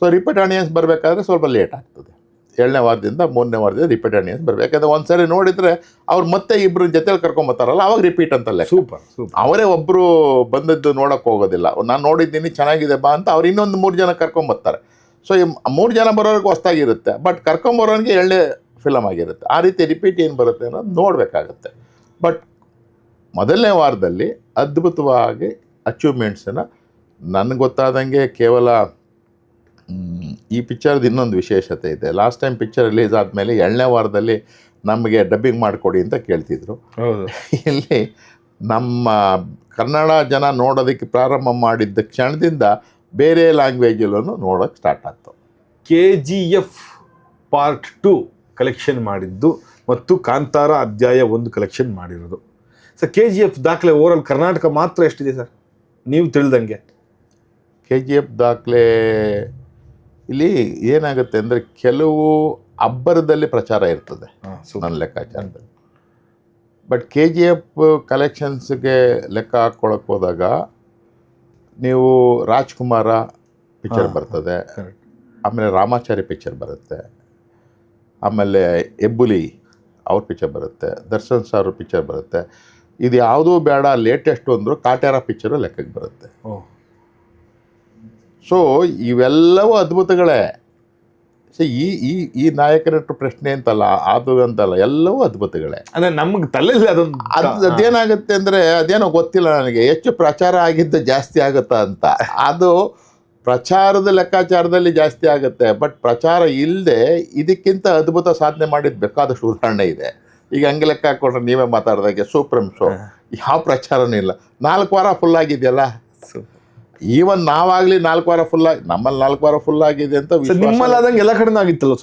ಸೊ ರಿಪೀಟ್ ಆಡಿಯನ್ಸ್ ಬರಬೇಕಾದ್ರೆ ಸ್ವಲ್ಪ ಲೇಟ್ ಆಗ್ತದೆ. 2ನೇ ವಾರದಿಂದ 3ನೇ ವಾರದಿಂದ ರಿಪೀಟ್ ಆಡಿಯನ್ಸ್ ಬರಬೇಕು. ಯಾಕಂದರೆ ಒಂದು ಸರಿ ನೋಡಿದರೆ ಅವ್ರು ಮತ್ತೆ ಇಬ್ಬರು ಜೊತೆಲಿ ಕರ್ಕೊಂಬರ್ತಾರಲ್ಲ, ಅವಾಗ ರಿಪೀಟ್ ಅಂತಲ್ಲ. ಸೂಪರ್. ಅವರೇ ಒಬ್ಬರು ಬಂದದ್ದು ನೋಡೋಕ್ಕೆ ಹೋಗೋದಿಲ್ಲ. ನಾನು ನೋಡಿದ್ದೀನಿ ಚೆನ್ನಾಗಿದೆ ಬಾ ಅಂತ ಅವ್ರು ಇನ್ನೊಂದು 3 ಜನ ಕರ್ಕೊಂಬರ್ತಾರೆ. ಸೊ ಈ 3 ಜನ ಬರೋರಿಗೆ ಹೊಸ್ದಾಗಿರುತ್ತೆ, ಬಟ್ ಕರ್ಕೊಂಬರೋನಿಗೆ 2ನೇ ಫಿಲಮ್ ಆಗಿರುತ್ತೆ. ಆ ರೀತಿ ರಿಪೀಟ್ ಏನು ಬರುತ್ತೆ ಅನ್ನೋದು ನೋಡಬೇಕಾಗತ್ತೆ. ಬಟ್ ಮೊದಲನೇ ವಾರದಲ್ಲಿ ಅದ್ಭುತವಾಗಿ ಅಚೀವ್ಮೆಂಟ್ಸನ್ನು ನನಗೆ ಗೊತ್ತಾದಂಗೆ ಕೇವಲ ಈ ಪಿಕ್ಚರ್ದು ಇನ್ನೊಂದು ವಿಶೇಷತೆ ಇದೆ. ಲಾಸ್ಟ್ ಟೈಮ್ ಪಿಕ್ಚರ್ ರಿಲೀಸ್ ಆದಮೇಲೆ 2ನೇ ವಾರದಲ್ಲಿ ನಮಗೆ ಡಬ್ಬಿಂಗ್ ಮಾಡಿಕೊಡಿ ಅಂತ ಕೇಳ್ತಿದ್ರು. ಇಲ್ಲಿ ನಮ್ಮ ಕನ್ನಡ ಜನ ನೋಡೋದಕ್ಕೆ ಪ್ರಾರಂಭ ಮಾಡಿದ್ದ ಕ್ಷಣದಿಂದ ಬೇರೆ ಲ್ಯಾಂಗ್ವೇಜಲ್ಲೂ ನೋಡೋಕ್ಕೆ ಸ್ಟಾರ್ಟ್ ಆಗ್ತು. KGF ಪಾರ್ಟ್ 2 ಕಲೆಕ್ಷನ್ ಮಾಡಿದ್ದು ಮತ್ತು ಕಾಂತಾರ ಅಧ್ಯಾಯ 1 ಕಲೆಕ್ಷನ್ ಮಾಡಿರೋದು. ಸರ್, KGF ದಾಖಲೆ ಓವರಾಲ್ ಕರ್ನಾಟಕ ಮಾತ್ರ ಎಷ್ಟಿದೆ ಸರ್ ನೀವು ತಿಳಿದಂಗೆ? KGF ದಾಖಲೆ ಇಲ್ಲಿ ಏನಾಗುತ್ತೆ ಅಂದರೆ ಕೆಲವು ಅಬ್ಬರದಲ್ಲಿ ಪ್ರಚಾರ ಇರ್ತದೆ ನನ್ನ ಲೆಕ್ಕಾಚಾರದಲ್ಲಿ. ಬಟ್ KGF ಕಲೆಕ್ಷನ್ಸ್ಗೆ ಲೆಕ್ಕ ಹಾಕ್ಕೊಳಕ್ಕೆ ಹೋದಾಗ ನೀವು ರಾಜ್ಕುಮಾರ ಪಿಕ್ಚರ್ ಬರ್ತದೆ, ಆಮೇಲೆ ರಾಮಾಚಾರಿ ಪಿಕ್ಚರ್ ಬರುತ್ತೆ, ಆಮೇಲೆ ಹೆಬ್ಬುಲಿ ಅವ್ರ ಪಿಕ್ಚರ್ ಬರುತ್ತೆ, ದರ್ಶನ್ ಸರ್ ಪಿಕ್ಚರ್ ಬರುತ್ತೆ. ಇದು ಯಾವುದೂ ಬೇಡ, ಲೇಟೆಸ್ಟು ಅಂದರು ಕಾಟ್ಯಾರ ಪಿಕ್ಚರು ಲೆಕ್ಕಕ್ಕೆ ಬರುತ್ತೆ. ಸೊ ಇವೆಲ್ಲವೂ ಅದ್ಭುತಗಳೇ. ಸೊ ಈ ನಾಯಕನ ಪ್ರಶ್ನೆ ಅಂತಲ್ಲ, ಅದು ಅಂತಲ್ಲ, ಎಲ್ಲವೂ ಅದ್ಭುತಗಳೇ. ಅಂದರೆ ನಮಗೆ ತಲೆಯಲ್ಲಿ ಅದೇನಾಗುತ್ತೆ ಅಂದರೆ ಅದೇನೋ ಗೊತ್ತಿಲ್ಲ ನನಗೆ, ಹೆಚ್ಚು ಪ್ರಚಾರ ಆಗಿದ್ದು ಜಾಸ್ತಿ ಆಗುತ್ತಾ ಅಂತ. ಅದು ಪ್ರಚಾರದ ಲೆಕ್ಕಾಚಾರದಲ್ಲಿ ಜಾಸ್ತಿ ಆಗುತ್ತೆ, ಬಟ್ ಪ್ರಚಾರ ಇಲ್ಲದೆ ಇದಕ್ಕಿಂತ ಅದ್ಭುತ ಸಾಧನೆ ಮಾಡಿದ್ದು ಬೇಕಾದಷ್ಟು ಉದಾಹರಣೆ ಇದೆ. ಈಗ ಹಂಗೆ ಲೆಕ್ಕ ಹಾಕ್ಕೊಂಡ್ರೆ ನೀವೇ ಮಾತಾಡಿದಾಗೆ ಸೂಪ್ರೀಂ ಶೋ ಯಾವ ಪ್ರಚಾರನೂ ಇಲ್ಲ, 4 ವಾರ ಫುಲ್ ಆಗಿದೆಯಲ್ಲ. ಈವನ್ ನಾವಾಗಲಿ 4 ವಾರ ಫುಲ್ ಆಗಿ, ನಮ್ಮಲ್ಲಿ 4 ವಾರ ಫುಲ್ ಆಗಿದೆ ಅಂತ ನಿಮ್ಮಲ್ಲಾದಂಗೆ ಎಲ್ಲ ಕಡೆನೂ ಆಗಿತ್ತಲ್ಲ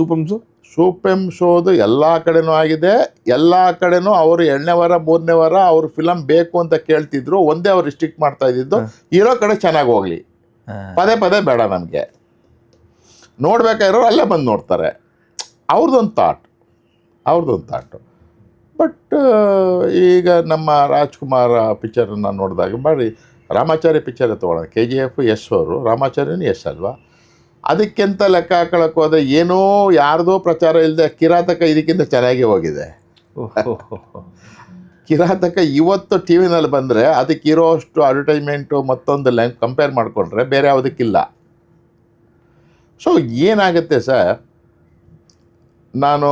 ಸೂಪ್ರೀಂ ಶೋದು ಎಲ್ಲ ಕಡೆನೂ ಆಗಿದೆ. ಎಲ್ಲ ಕಡೆನೂ ಅವರು 2ನೇ ವಾರ 3ನೇ ವಾರ ಅವ್ರ ಫಿಲಮ್ ಬೇಕು ಅಂತ ಕೇಳ್ತಿದ್ರು. ಒಂದೇ ಅವ್ರು ರಿಸ್ಟ್ರಿಕ್ಟ್ ಮಾಡ್ತಾ ಇದ್ದಿದ್ದು ಇರೋ ಕಡೆ ಚೆನ್ನಾಗಿ ಹೋಗಲಿ, ಪದೇ ಪದೇ ಬೇಡ, ನಮಗೆ ನೋಡ್ಬೇಕಾಗಿರೋರು ಅಲ್ಲೇ ಬಂದು ನೋಡ್ತಾರೆ. ಅವ್ರದ್ದೊಂದು ಥಾಟು. ಬಟ್ ಈಗ ನಮ್ಮ ರಾಜ್ಕುಮಾರ್ ಪಿಕ್ಚರನ್ನು ನೋಡಿದಾಗ ಮಾಡಿ ರಾಮಾಚಾರಿ ಪಿಕ್ಚರ್ ತೊಗೊಳ್ಳೋಣ. KGF ಯಶ್ ಅವರು, ರಾಮಾಚಾರ್ಯನೂ ಯಶ್ ಅಲ್ವಾ. ಅದಕ್ಕಿಂತ ಲೆಕ್ಕ ಹಾಕೊಳಕ್ಕೆ ಹೋದರೆ ಏನೋ ಯಾರ್ದೋ ಪ್ರಚಾರ ಇಲ್ಲದೆ ಕಿರಾತಕ ಇದಕ್ಕಿಂತ ಚೆನ್ನಾಗಿ ಹೋಗಿದೆ. ಕಿರಾತಕ ಇವತ್ತು ಟಿ ವಿನಲ್ಲಿ ಬಂದರೆ ಅದಕ್ಕೆ ಇರೋಷ್ಟು ಅಡ್ವರ್ಟೈಸ್ಮೆಂಟು ಮತ್ತೊಂದು ಕಂಪೇರ್ ಮಾಡಿಕೊಂಡ್ರೆ ಬೇರೆ ಯಾವುದಕ್ಕಿಲ್ಲ. ಸೊ ಏನಾಗುತ್ತೆ ಸರ್, ನಾನು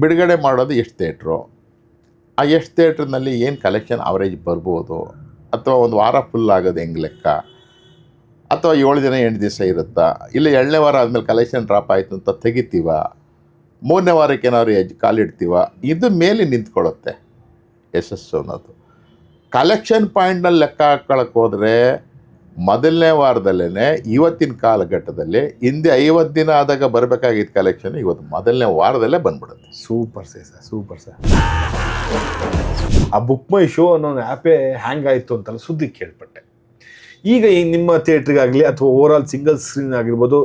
ಬಿಡುಗಡೆ ಮಾಡೋದು ಎಷ್ಟು ಥಿಯೇಟ್ರು, ಆ ಎಷ್ಟು ಥಿಯೇಟ್ರ್ನಲ್ಲಿ ಏನು ಕಲೆಕ್ಷನ್ ಅವರೇಜ್ ಬರ್ಬೋದು, ಅಥವಾ ಒಂದು ವಾರ ಫುಲ್ ಆಗೋದು ಹೆಂಗೆ ಲೆಕ್ಕ, ಅಥವಾ 7 ದಿನ 8 ದಿವಸ ಇರುತ್ತಾ, ಇಲ್ಲ 2ನೇ ವಾರ ಆದಮೇಲೆ ಕಲೆಕ್ಷನ್ ಡ್ರಾಪ್ ಆಯಿತು ಅಂತ ತೆಗಿತೀವ, 3ನೇ ವಾರಕ್ಕೆ ಏನಾದ್ರು ಕಾಲಿಡ್ತೀವ, ಇದು ಮೇಲೆ ನಿಂತ್ಕೊಳ್ಳುತ್ತೆ ಯಶಸ್ಸು ಅನ್ನೋದು. ಕಲೆಕ್ಷನ್ ಪಾಯಿಂಟ್ನಲ್ಲಿ ಲೆಕ್ಕ ಹಾಕ್ಕೊಳಕ್ಕೆ ಹೋದರೆ ಮೊದಲನೇ ವಾರದಲ್ಲೇ ಇವತ್ತಿನ ಕಾಲಘಟ್ಟದಲ್ಲಿ ಹಿಂದೆ 50 ದಿನ ಆದಾಗ ಬರಬೇಕಾಗಿದ್ದ ಕಲೆಕ್ಷನ್ ಇವತ್ತು ಮೊದಲನೇ ವಾರದಲ್ಲೇ ಬಂದ್ಬಿಡುತ್ತೆ. Super sir. ಆ ಬುಕ್ ಮೈ ಶೋ ಅನ್ನೋ ಆ್ಯಪೇ ಹ್ಯಾಂಗ್ ಆಯಿತು ಅಂತಲ್ಲ ಸುದ್ದಿ ಕೇಳ್ಪಟ್ಟೆ. ಈಗ ಈ ನಿಮ್ಮ ಥಿಯೇಟ್ರಿಗಾಗಲಿ ಅಥವಾ ಓವರಾಲ್ ಸಿಂಗಲ್ ಸ್ಕ್ರೀನ್ ಆಗಿರ್ಬೋದು,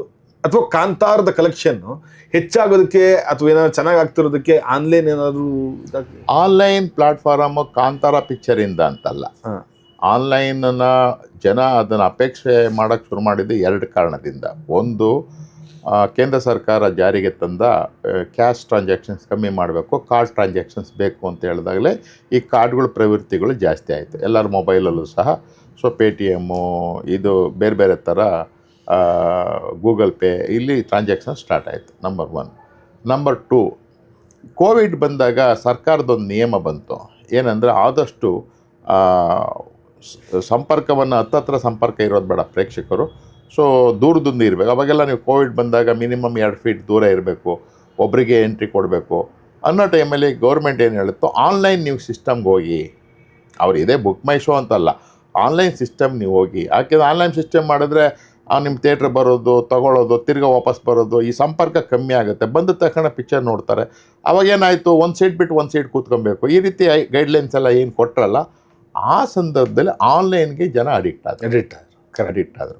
ಅಥವಾ ಕಾಂತಾರದ ಕಲೆಕ್ಷನ್ನು ಹೆಚ್ಚಾಗೋದಕ್ಕೆ ಅಥವಾ ಏನಾದ್ರು ಚೆನ್ನಾಗಿ ಆಗ್ತಿರೋದಕ್ಕೆ ಆನ್ಲೈನ್ ಏನಾದರೂ ಆನ್ಲೈನ್ ಪ್ಲಾಟ್ಫಾರಮು ಕಾಂತಾರ ಪಿಕ್ಚರಿಂದ ಅಂತಲ್ಲ, ಆನ್ಲೈನನ್ನು ಜನ ಅದನ್ನು ಅಪೇಕ್ಷೆ ಮಾಡೋಕ್ಕೆ ಶುರು ಮಾಡಿದ್ದು 2 ಕಾರಣದಿಂದ. ಒಂದು, ಕೇಂದ್ರ ಸರ್ಕಾರ ಜಾರಿಗೆ ತಂದ ಕ್ಯಾಶ್ ಟ್ರಾನ್ಸಾಕ್ಷನ್ಸ್ ಕಮ್ಮಿ ಮಾಡಬೇಕು, ಕಾರ್ಡ್ ಟ್ರಾನ್ಸಾಕ್ಷನ್ಸ್ ಬೇಕು ಅಂತ ಹೇಳಿದಾಗಲೇ ಈ ಕಾರ್ಡ್ಗಳ ಪ್ರವೃತ್ತಿಗಳು ಜಾಸ್ತಿ ಆಯಿತು ಎಲ್ಲರ ಮೊಬೈಲಲ್ಲೂ ಸಹ. ಸೊ ಪೇಟಿಎಮ್ಮು, ಇದು ಬೇರೆ ಬೇರೆ ಥರ ಗೂಗಲ್ ಪೇ, ಇಲ್ಲಿ ಟ್ರಾನ್ಸಾಕ್ಷನ್ ಸ್ಟಾರ್ಟ್ ಆಯಿತು. ನಂಬರ್ 1. ನಂಬರ್ 2, ಕೋವಿಡ್ ಬಂದಾಗ ಸರ್ಕಾರದೊಂದು ನಿಯಮ ಬಂತು, ಏನಂದರೆ ಆದಷ್ಟು ಸಂಪರ್ಕವನ್ನು ಹತ್ತತ್ರ ಸಂಪರ್ಕ ಇರೋದು ಬೇಡ ಪ್ರೇಕ್ಷಕರು, ಸೊ ದೂರದಿಂದ ಇರಬೇಕು. ಅವಾಗೆಲ್ಲ ನೀವು ಕೋವಿಡ್ ಬಂದಾಗ ಮಿನಿಮಮ್ 2 ಫೀಟ್ ದೂರ ಇರಬೇಕು, ಒಬ್ಬರಿಗೆ ಎಂಟ್ರಿ ಕೊಡಬೇಕು ಅನ್ನೋ ಟೈಮಲ್ಲಿ ಗೌರ್ಮೆಂಟ್ ಏನು ಹೇಳುತ್ತೋ ಆನ್ಲೈನ್ ನೀವು ಸಿಸ್ಟಮ್ಗೆ ಹೋಗಿ, ಅವ್ರು ಇದೇ ಬುಕ್ ಮೈ ಶೋ ಅಂತಲ್ಲ, ಆನ್ಲೈನ್ ಸಿಸ್ಟಮ್ ನೀವು ಹೋಗಿ. ಯಾಕೆಂದರೆ ಆನ್ಲೈನ್ ಸಿಸ್ಟಮ್ ಮಾಡಿದ್ರೆ ನಿಮ್ಮ ಥಿಯೇಟ್ರ್ ಬರೋದು, ತೊಗೊಳ್ಳೋದು, ತಿರ್ಗಾ ವಾಪಸ್ ಬರೋದು, ಈ ಸಂಪರ್ಕ ಕಮ್ಮಿ ಆಗುತ್ತೆ. ಬಂದ ತಕ್ಷಣ ಪಿಕ್ಚರ್ ನೋಡ್ತಾರೆ. ಅವಾಗೇನಾಯಿತು, ಒಂದು ಸೀಟ್ ಬಿಟ್ಟು ಒಂದು ಸೀಟ್ ಕೂತ್ಕೊಬೇಕು, ಈ ರೀತಿ ಗೈಡ್ಲೈನ್ಸ್ ಎಲ್ಲ ಏನು ಕೊಟ್ಟರಲ್ಲ, ಆ ಸಂದರ್ಭದಲ್ಲಿ ಆನ್ಲೈನ್ಗೆ ಜನ ಅಡಿಕ್ಟ್ ಆದರು.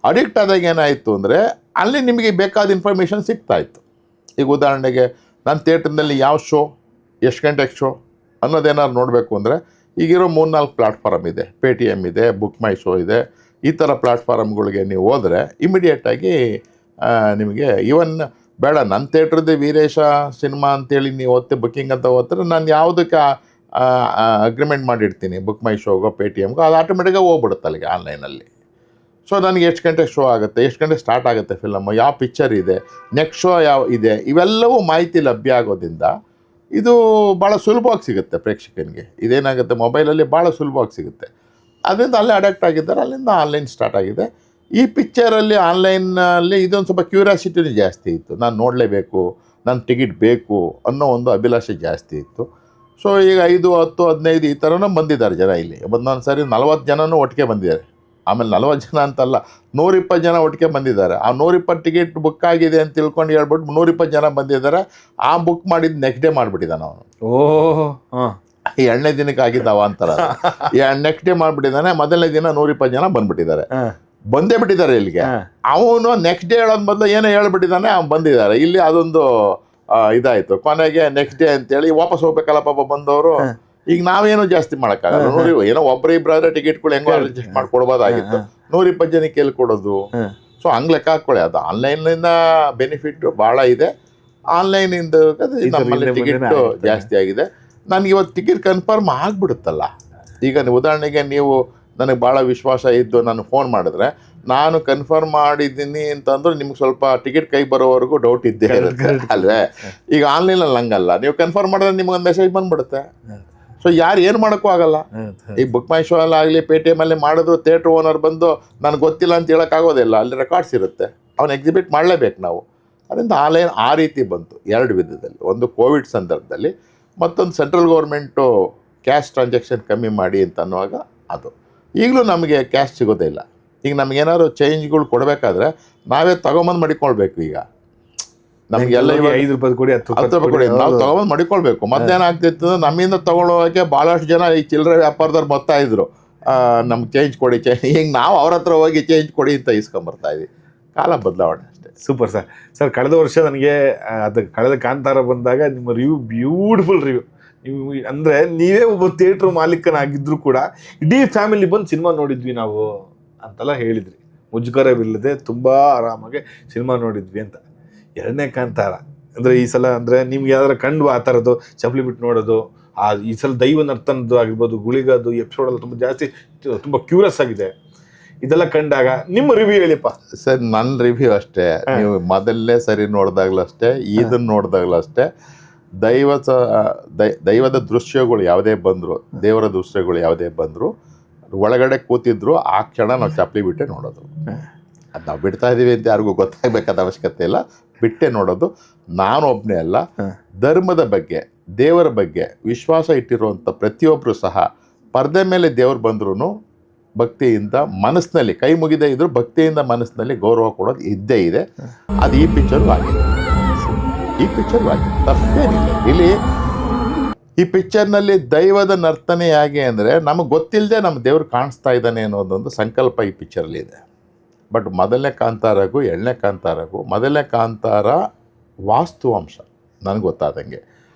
ಅಡಿಕ್ಟ್ ಆದಾಗ ಏನಾಯಿತು ಅಂದರೆ ಅಲ್ಲಿ ನಿಮಗೆ ಬೇಕಾದ ಇನ್ಫಾರ್ಮೇಷನ್ ಸಿಗ್ತಾಯಿತ್ತು. ಈಗ ಉದಾಹರಣೆಗೆ ನನ್ನ ಥಿಯೇಟ್ರ್ನಲ್ಲಿ ಯಾವ ಶೋ, ಎಷ್ಟು ಗಂಟೆಗೆ ಶೋ ಅನ್ನೋದೇನಾದ್ರು ನೋಡಬೇಕು ಅಂದರೆ ಈಗಿರೋ 3-4 ಪ್ಲಾಟ್ಫಾರಮ್ ಇದೆ. ಪೇಟಿಎಮ್ ಇದೆ, ಬುಕ್ ಮೈ ಶೋ ಇದೆ. ಈ ಥರ ಪ್ಲಾಟ್ಫಾರಮ್ಗಳಿಗೆ ನೀವು ಹೋದರೆ ಇಮಿಡಿಯೇಟಾಗಿ ನಿಮಗೆ ಈವನ್ ಬೇಡ ನನ್ನ ಥಿಯೇಟ್ರದ್ದು ವೀರೇಶ ಸಿನಿಮಾ ಅಂತೇಳಿ ನೀವು ಬುಕ್ಕಿಂಗ್ ಅಂತ ಹೋಗ್ತಾರೆ, ನಾನು ಯಾವುದಕ್ಕೆ ಅಗ್ರಿಮೆಂಟ್ ಮಾಡಿರ್ತೀನಿ ಬುಕ್ ಮೈ ಶೋಗೋ ಪೇಟಿಎಮ್ಗೋ, ಅದು ಆಟೋಮೆಟಿಕಾಗಿ ಹೋಗ್ಬಿಡುತ್ತೆ ಅಲ್ಲಿಗೆ ಆನ್ಲೈನಲ್ಲಿ. ಸೊ ನನಗೆ ಎಷ್ಟು ಗಂಟೆಗೆ ಶೋ ಆಗುತ್ತೆ, ಎಷ್ಟು ಗಂಟೆಗೆ ಸ್ಟಾರ್ಟ್ ಆಗುತ್ತೆ ಫಿಲಮು, ಯಾವ ಪಿಕ್ಚರ್ ಇದೆ, ನೆಕ್ಸ್ಟ್ ಶೋ ಯಾವ ಇದೆ, ಇವೆಲ್ಲವೂ ಮಾಹಿತಿ ಲಭ್ಯ ಆಗೋದ್ರಿಂದ ಇದು ಭಾಳ ಸುಲಭವಾಗಿ ಸಿಗುತ್ತೆ ಪ್ರೇಕ್ಷಕನಿಗೆ. ಇದೇನಾಗುತ್ತೆ ಮೊಬೈಲಲ್ಲಿ ಭಾಳ ಸುಲಭವಾಗಿ ಸಿಗುತ್ತೆ. ಅದರಿಂದ ಅಲ್ಲೇ ಅಡಾಕ್ಟ್ ಆಗಿದ್ದಾರೆ, ಅಲ್ಲಿಂದ ಆನ್ಲೈನ್ ಸ್ಟಾರ್ಟ್ ಆಗಿದೆ. ಈ ಪಿಕ್ಚರಲ್ಲಿ ಆನ್ಲೈನಲ್ಲಿ ಇದೊಂದು ಸ್ವಲ್ಪ ಕ್ಯೂರಿಯಾಸಿಟಿನೂ ಜಾಸ್ತಿ ಇತ್ತು, ನಾನು ನೋಡಲೇಬೇಕು, ನನ್ನ ಟಿಕೆಟ್ ಬೇಕು ಅನ್ನೋ ಒಂದು ಅಭಿಲಾಷೆ ಜಾಸ್ತಿ ಇತ್ತು. ಸೊ ಈಗ 5, 10, 15 ಈ ಥರನೂ ಬಂದಿದ್ದಾರೆ ಜನ. ಇಲ್ಲಿ ಒಂದೊಂದು ಸಾರಿ 40 ಜನನೂ ಒಟ್ಟಿಗೆ ಬಂದಿದ್ದಾರೆ. ಆಮೇಲೆ 40 ಜನ ಅಂತಲ್ಲ, 120 ಜನ ಒಟ್ಟಿಗೆ ಬಂದಿದ್ದಾರೆ. ಆ 120 ಟಿಕೆಟ್ ಬುಕ್ ಆಗಿದೆ ಅಂತ ತಿಳ್ಕೊಂಡು ಹೇಳ್ಬಿಟ್ಟು 120 ಜನ ಬಂದಿದ್ದಾರೆ. ಆ ಬುಕ್ ಮಾಡಿದ್ದು ನೆಕ್ಸ್ಟ್ ಡೇ ಮಾಡಿಬಿಟ್ಟಿದ್ದಾನೆ ಅವನು. ಓಹ್, ಈ 2ನೇ ದಿನಕ್ಕೆ ಆಗಿದ್ದಾವ ಅಂತಾರೆ. ನೆಕ್ಸ್ಟ್ ಡೇ ಮಾಡಿಬಿಟ್ಟಿದ್ದಾನೆ. ಮೊದಲನೇ ದಿನ 120 ಜನ ಬಂದ್ಬಿಟ್ಟಿದ್ದಾರೆ, ಬಂದೇ ಬಿಟ್ಟಿದ್ದಾರೆ ಇಲ್ಲಿಗೆ. ಅವನು ನೆಕ್ಸ್ಟ್ ಡೇ ಹೇಳೋದ್ ಮೊದಲು ಏನೋ ಹೇಳ್ಬಿಟ್ಟಿದ್ದಾನೆ, ಅವ್ನು ಬಂದಿದ್ದಾರೆ. ಇಲ್ಲಿ ಅದೊಂದು ಇದಾಯಿತು. ಕೊನೆಗೆ ನೆಕ್ಸ್ಟ್ ಡೇ ಅಂತೇಳಿ ವಾಪಸ್ ಹೋಗ್ಬೇಕಲ್ಲ ಪಾಪ ಬಂದವರು. ಈಗ ನಾವೇನು ಜಾಸ್ತಿ ಮಾಡೋಕ್ಕಾಗಲ್ಲ. ಏನೋ ಒಬ್ಬರು ಇಬ್ಬರಾದ್ರೆ ಟಿಕೆಟ್ಗಳು ಹೆಂಗೋ ಅಡ್ಜಸ್ಟ್ ಮಾಡ್ಕೊಡ್ಬೋದಾಗಿತ್ತು, 120 ಜನಕ್ಕೆ ಎಲ್ಲಿ ಕೊಡೋದು? ಸೊ ಹಂಗೆ ಲೆಕ್ಕ ಹಾಕ್ಕೊಳ್ಳಿ. ಅದು ಆನ್ಲೈನಿಂದ ಬೆನಿಫಿಟ್ ಭಾಳ ಇದೆ. ಆನ್ಲೈನಿಂದ ನಮ್ಮಲ್ಲಿ ಟಿಕೆಟ್ ಜಾಸ್ತಿ ಆಗಿದೆ. ನನಗೆ ಇವತ್ತು ಟಿಕೆಟ್ ಕನ್ಫರ್ಮ್ ಆಗಿಬಿಡುತ್ತಲ್ಲ. ಈಗ ಉದಾಹರಣೆಗೆ ನೀವು ನನಗೆ ಭಾಳ ವಿಶ್ವಾಸ ಇದ್ದು ನಾನು ಫೋನ್ ಮಾಡಿದ್ರೆ ನಾನು ಕನ್ಫರ್ಮ್ ಮಾಡಿದ್ದೀನಿ ಅಂತಂದ್ರೆ ನಿಮ್ಗೆ ಸ್ವಲ್ಪ ಟಿಕೆಟ್ ಕೈ ಬರೋವರೆಗೂ ಡೌಟ್ ಇದ್ದೇ ಇರುತ್ತೆ ಅಲ್ವೇ. ಈಗ ಆನ್ಲೈನಲ್ಲಿ ಹಂಗಲ್ಲ, ನೀವು ಕನ್ಫರ್ಮ್ ಮಾಡಿದ್ರೆ ನಿಮ್ಗೊಂದು ಮೆಸೇಜ್ ಬಂದ್ಬಿಡುತ್ತೆ. ಸೊ ಯಾರು ಏನು ಮಾಡೋಕ್ಕೂ ಆಗಲ್ಲ. ಈ ಬುಕ್ ಮೈ ಶೋ ಅಲ್ಲಾಗಲಿ ಪೇಟಿಎಮ್ಮಲ್ಲಿ ಮಾಡಿದ್ರು ಥಿಯೇಟ್ರ್ ಓನರ್ ಬಂದು ನನಗೆ ಗೊತ್ತಿಲ್ಲ ಅಂತ ಹೇಳೋಕ್ಕಾಗೋದಿಲ್ಲ, ಅಲ್ಲಿ ರೆಕಾರ್ಡ್ಸ್ ಇರುತ್ತೆ, ಅವನು ಎಕ್ಸಿಬಿಟ್ ಮಾಡಲೇಬೇಕು ನಾವು. ಅದರಿಂದ ಆನ್ಲೈನ್ ಆ ರೀತಿ ಬಂತು 2 ವಿಧದಲ್ಲಿ. ಒಂದು ಕೋವಿಡ್ ಸಂದರ್ಭದಲ್ಲಿ, ಮತ್ತೊಂದು ಸೆಂಟ್ರಲ್ ಗೌರ್ಮೆಂಟು ಕ್ಯಾಶ್ ಟ್ರಾನ್ಸಾಕ್ಷನ್ ಕಮ್ಮಿ ಮಾಡಿ ಅಂತ ಅನ್ನುವಾಗ ಅದು. ಈಗಲೂ ನಮಗೆ ಕ್ಯಾಶ್ ಸಿಗೋದೇ ಇಲ್ಲ. ಈಗ ನಮಗೇನಾದ್ರು ಚೇಂಜ್ಗಳು ಕೊಡಬೇಕಾದ್ರೆ ನಾವೇ ತೊಗೊಂಬಂದು ಮಡಿಕೊಳ್ಬೇಕು. ಈಗ ನಮಗೆಲ್ಲ ಇವಾಗ 5 ರೂಪಾಯಿ ಕೊಡಿ, 10 ರೂಪಾಯಿ ಕೊಡಿ, ನಾವು ತೊಗೊಂಬಂದು ಮಡಿಕೊಳ್ಬೇಕು. ಮಧ್ಯಾಹ್ನ ಆಗ್ತಿತ್ತು, ನಮ್ಮಿಂದ ತೊಗೊಳ್ಳೋಕೆ ಭಾಳಷ್ಟು ಜನ ಈ ಚಿಲ್ಲರೆ ವ್ಯಾಪಾರದವ್ರು ಬರ್ತಾ ಇದ್ರು, ನಮ್ಗೆ ಚೇಂಜ್ ಕೊಡಿ ಚೇಂಜ್. ಈಗ ನಾವು ಅವ್ರ ಹತ್ರ ಹೋಗಿ ಚೇಂಜ್ ಕೊಡಿ ಅಂತ ಇಸ್ಕೊಂಬರ್ತಾ ಇದ್ವಿ. ಕಾಲ ಬದಲಾವಣೆ ಅಷ್ಟೇ. Super sir. ಕಳೆದ ವರ್ಷ ನನಗೆ ಅದು ಕಳೆದ ಕಾಂತಾರ ಬಂದಾಗ ನಿಮ್ಮ ರಿವ್ಯೂ ಬ್ಯೂಟಿಫುಲ್ ರಿವ್ಯೂ. ನೀವು ಅಂದರೆ ನೀವೇ ಒಬ್ಬ ಥಿಯೇಟ್ರ್ ಮಾಲೀಕನಾಗಿದ್ದರೂ ಕೂಡ ಇಡೀ ಫ್ಯಾಮಿಲಿ ಬಂದು ಸಿನಿಮಾ ನೋಡಿದ್ವಿ ನಾವು ಅಂತೆಲ್ಲ ಹೇಳಿದ್ರಿ. ಮುಜುಗರವಿಲ್ಲದೆ ತುಂಬ ಆರಾಮಾಗಿ ಸಿನಿಮಾ ನೋಡಿದ್ವಿ ಅಂತ. 2ನೇ ಕಾಂತಾರ ಅಂದರೆ ಈ ಸಲ ಅಂದರೆ ನಿಮ್ಗೆ ಯಾವ್ದಾರ ಕಂಡು ಆ ಥರದ್ದು ಚಪ್ಪಲಿ ಬಿಟ್ಟು ನೋಡೋದು, ಈ ಸಲ ದೈವ ನರ್ತನದ್ದು ಆಗಿರ್ಬೋದು, ಗುಳಿಗದ್ದು ಎಪಿಸೋಡೆಲ್ಲ ತುಂಬ ಜಾಸ್ತಿ, ತುಂಬ ಕ್ಯೂರಿಯಸ್ ಆಗಿದೆ. ಇದೆಲ್ಲ ಕಂಡಾಗ ನಿಮ್ಮ ರಿವ್ಯೂ ಹೇಳಿಪ್ಪ ಸರ್. ನನ್ನ ರಿವ್ಯೂ ಅಷ್ಟೇ, ನೀವು ಮೊದಲನೇ ಸರಿ ನೋಡಿದಾಗಲೂ ಅಷ್ಟೇ, ಇದನ್ನು ನೋಡಿದಾಗಲೂ ಅಷ್ಟೇ, ದೈವದ ದೃಶ್ಯಗಳು ಯಾವುದೇ ಬಂದರು, ದೇವರ ದೃಶ್ಯಗಳು ಯಾವುದೇ ಬಂದರು, ಒಳಗಡೆ ಕೂತಿದ್ರು ಆ ಕ್ಷಣ ನಾವು ಚಪ್ಪಲಿ ಬಿಟ್ಟೆ ನೋಡೋದು. ಅದು ನಾವು ಬಿಡ್ತಾ ಇದ್ದೀವಿ ಅಂತ ಯಾರಿಗೂ ಗೊತ್ತಾಗಬೇಕಾದ ಅವಶ್ಯಕತೆ ಇಲ್ಲ, ಬಿಟ್ಟೆ ನೋಡೋದು. ನಾನು ಒಬ್ಬನೇ ಅಲ್ಲ, ಧರ್ಮದ ಬಗ್ಗೆ, ದೇವರ ಬಗ್ಗೆ ವಿಶ್ವಾಸ ಇಟ್ಟಿರುವಂಥ ಪ್ರತಿಯೊಬ್ಬರು ಸಹ ಪರದೆ ಮೇಲೆ ದೇವರು ಬಂದ್ರೂ ಭಕ್ತಿಯಿಂದ ಮನಸ್ಸಿನಲ್ಲಿ ಕೈ ಮುಗಿದೇ ಇದ್ದರೂ ಭಕ್ತಿಯಿಂದ ಮನಸ್ಸಿನಲ್ಲಿ ಗೌರವ ಕೊಡೋದು ಇದ್ದೇ ಇದೆ. ಅದು ಈ ಪಿಕ್ಚರ್ಗೂ ಆಗಿದೆ, ತಪ್ಪೇನಿಲ್ಲ. ಇಲ್ಲಿ ಈ ಪಿಕ್ಚರ್ನಲ್ಲಿ ದೈವದ ನರ್ತನೆ ಹೇಗೆ ಅಂದರೆ ನಮಗೆ ಗೊತ್ತಿಲ್ಲದೆ ನಮ್ಮ ದೇವ್ರು ಕಾಣಿಸ್ತಾ ಇದ್ದಾನೆ ಅನ್ನೋದೊಂದು ಸಂಕಲ್ಪ ಈ ಪಿಕ್ಚರಲ್ಲಿ ಇದೆ. ಬಟ್ ಮೊದಲನೇ ಕಾಂತಾರಗೂ 2ನೇ ಕಾಂತಾರಗೂ, ಮೊದಲನೇ ಕಾಂತಾರ ವಾಸ್ತುವಂಶ ನನಗೆ ಗೊತ್ತಾದಂಗೆ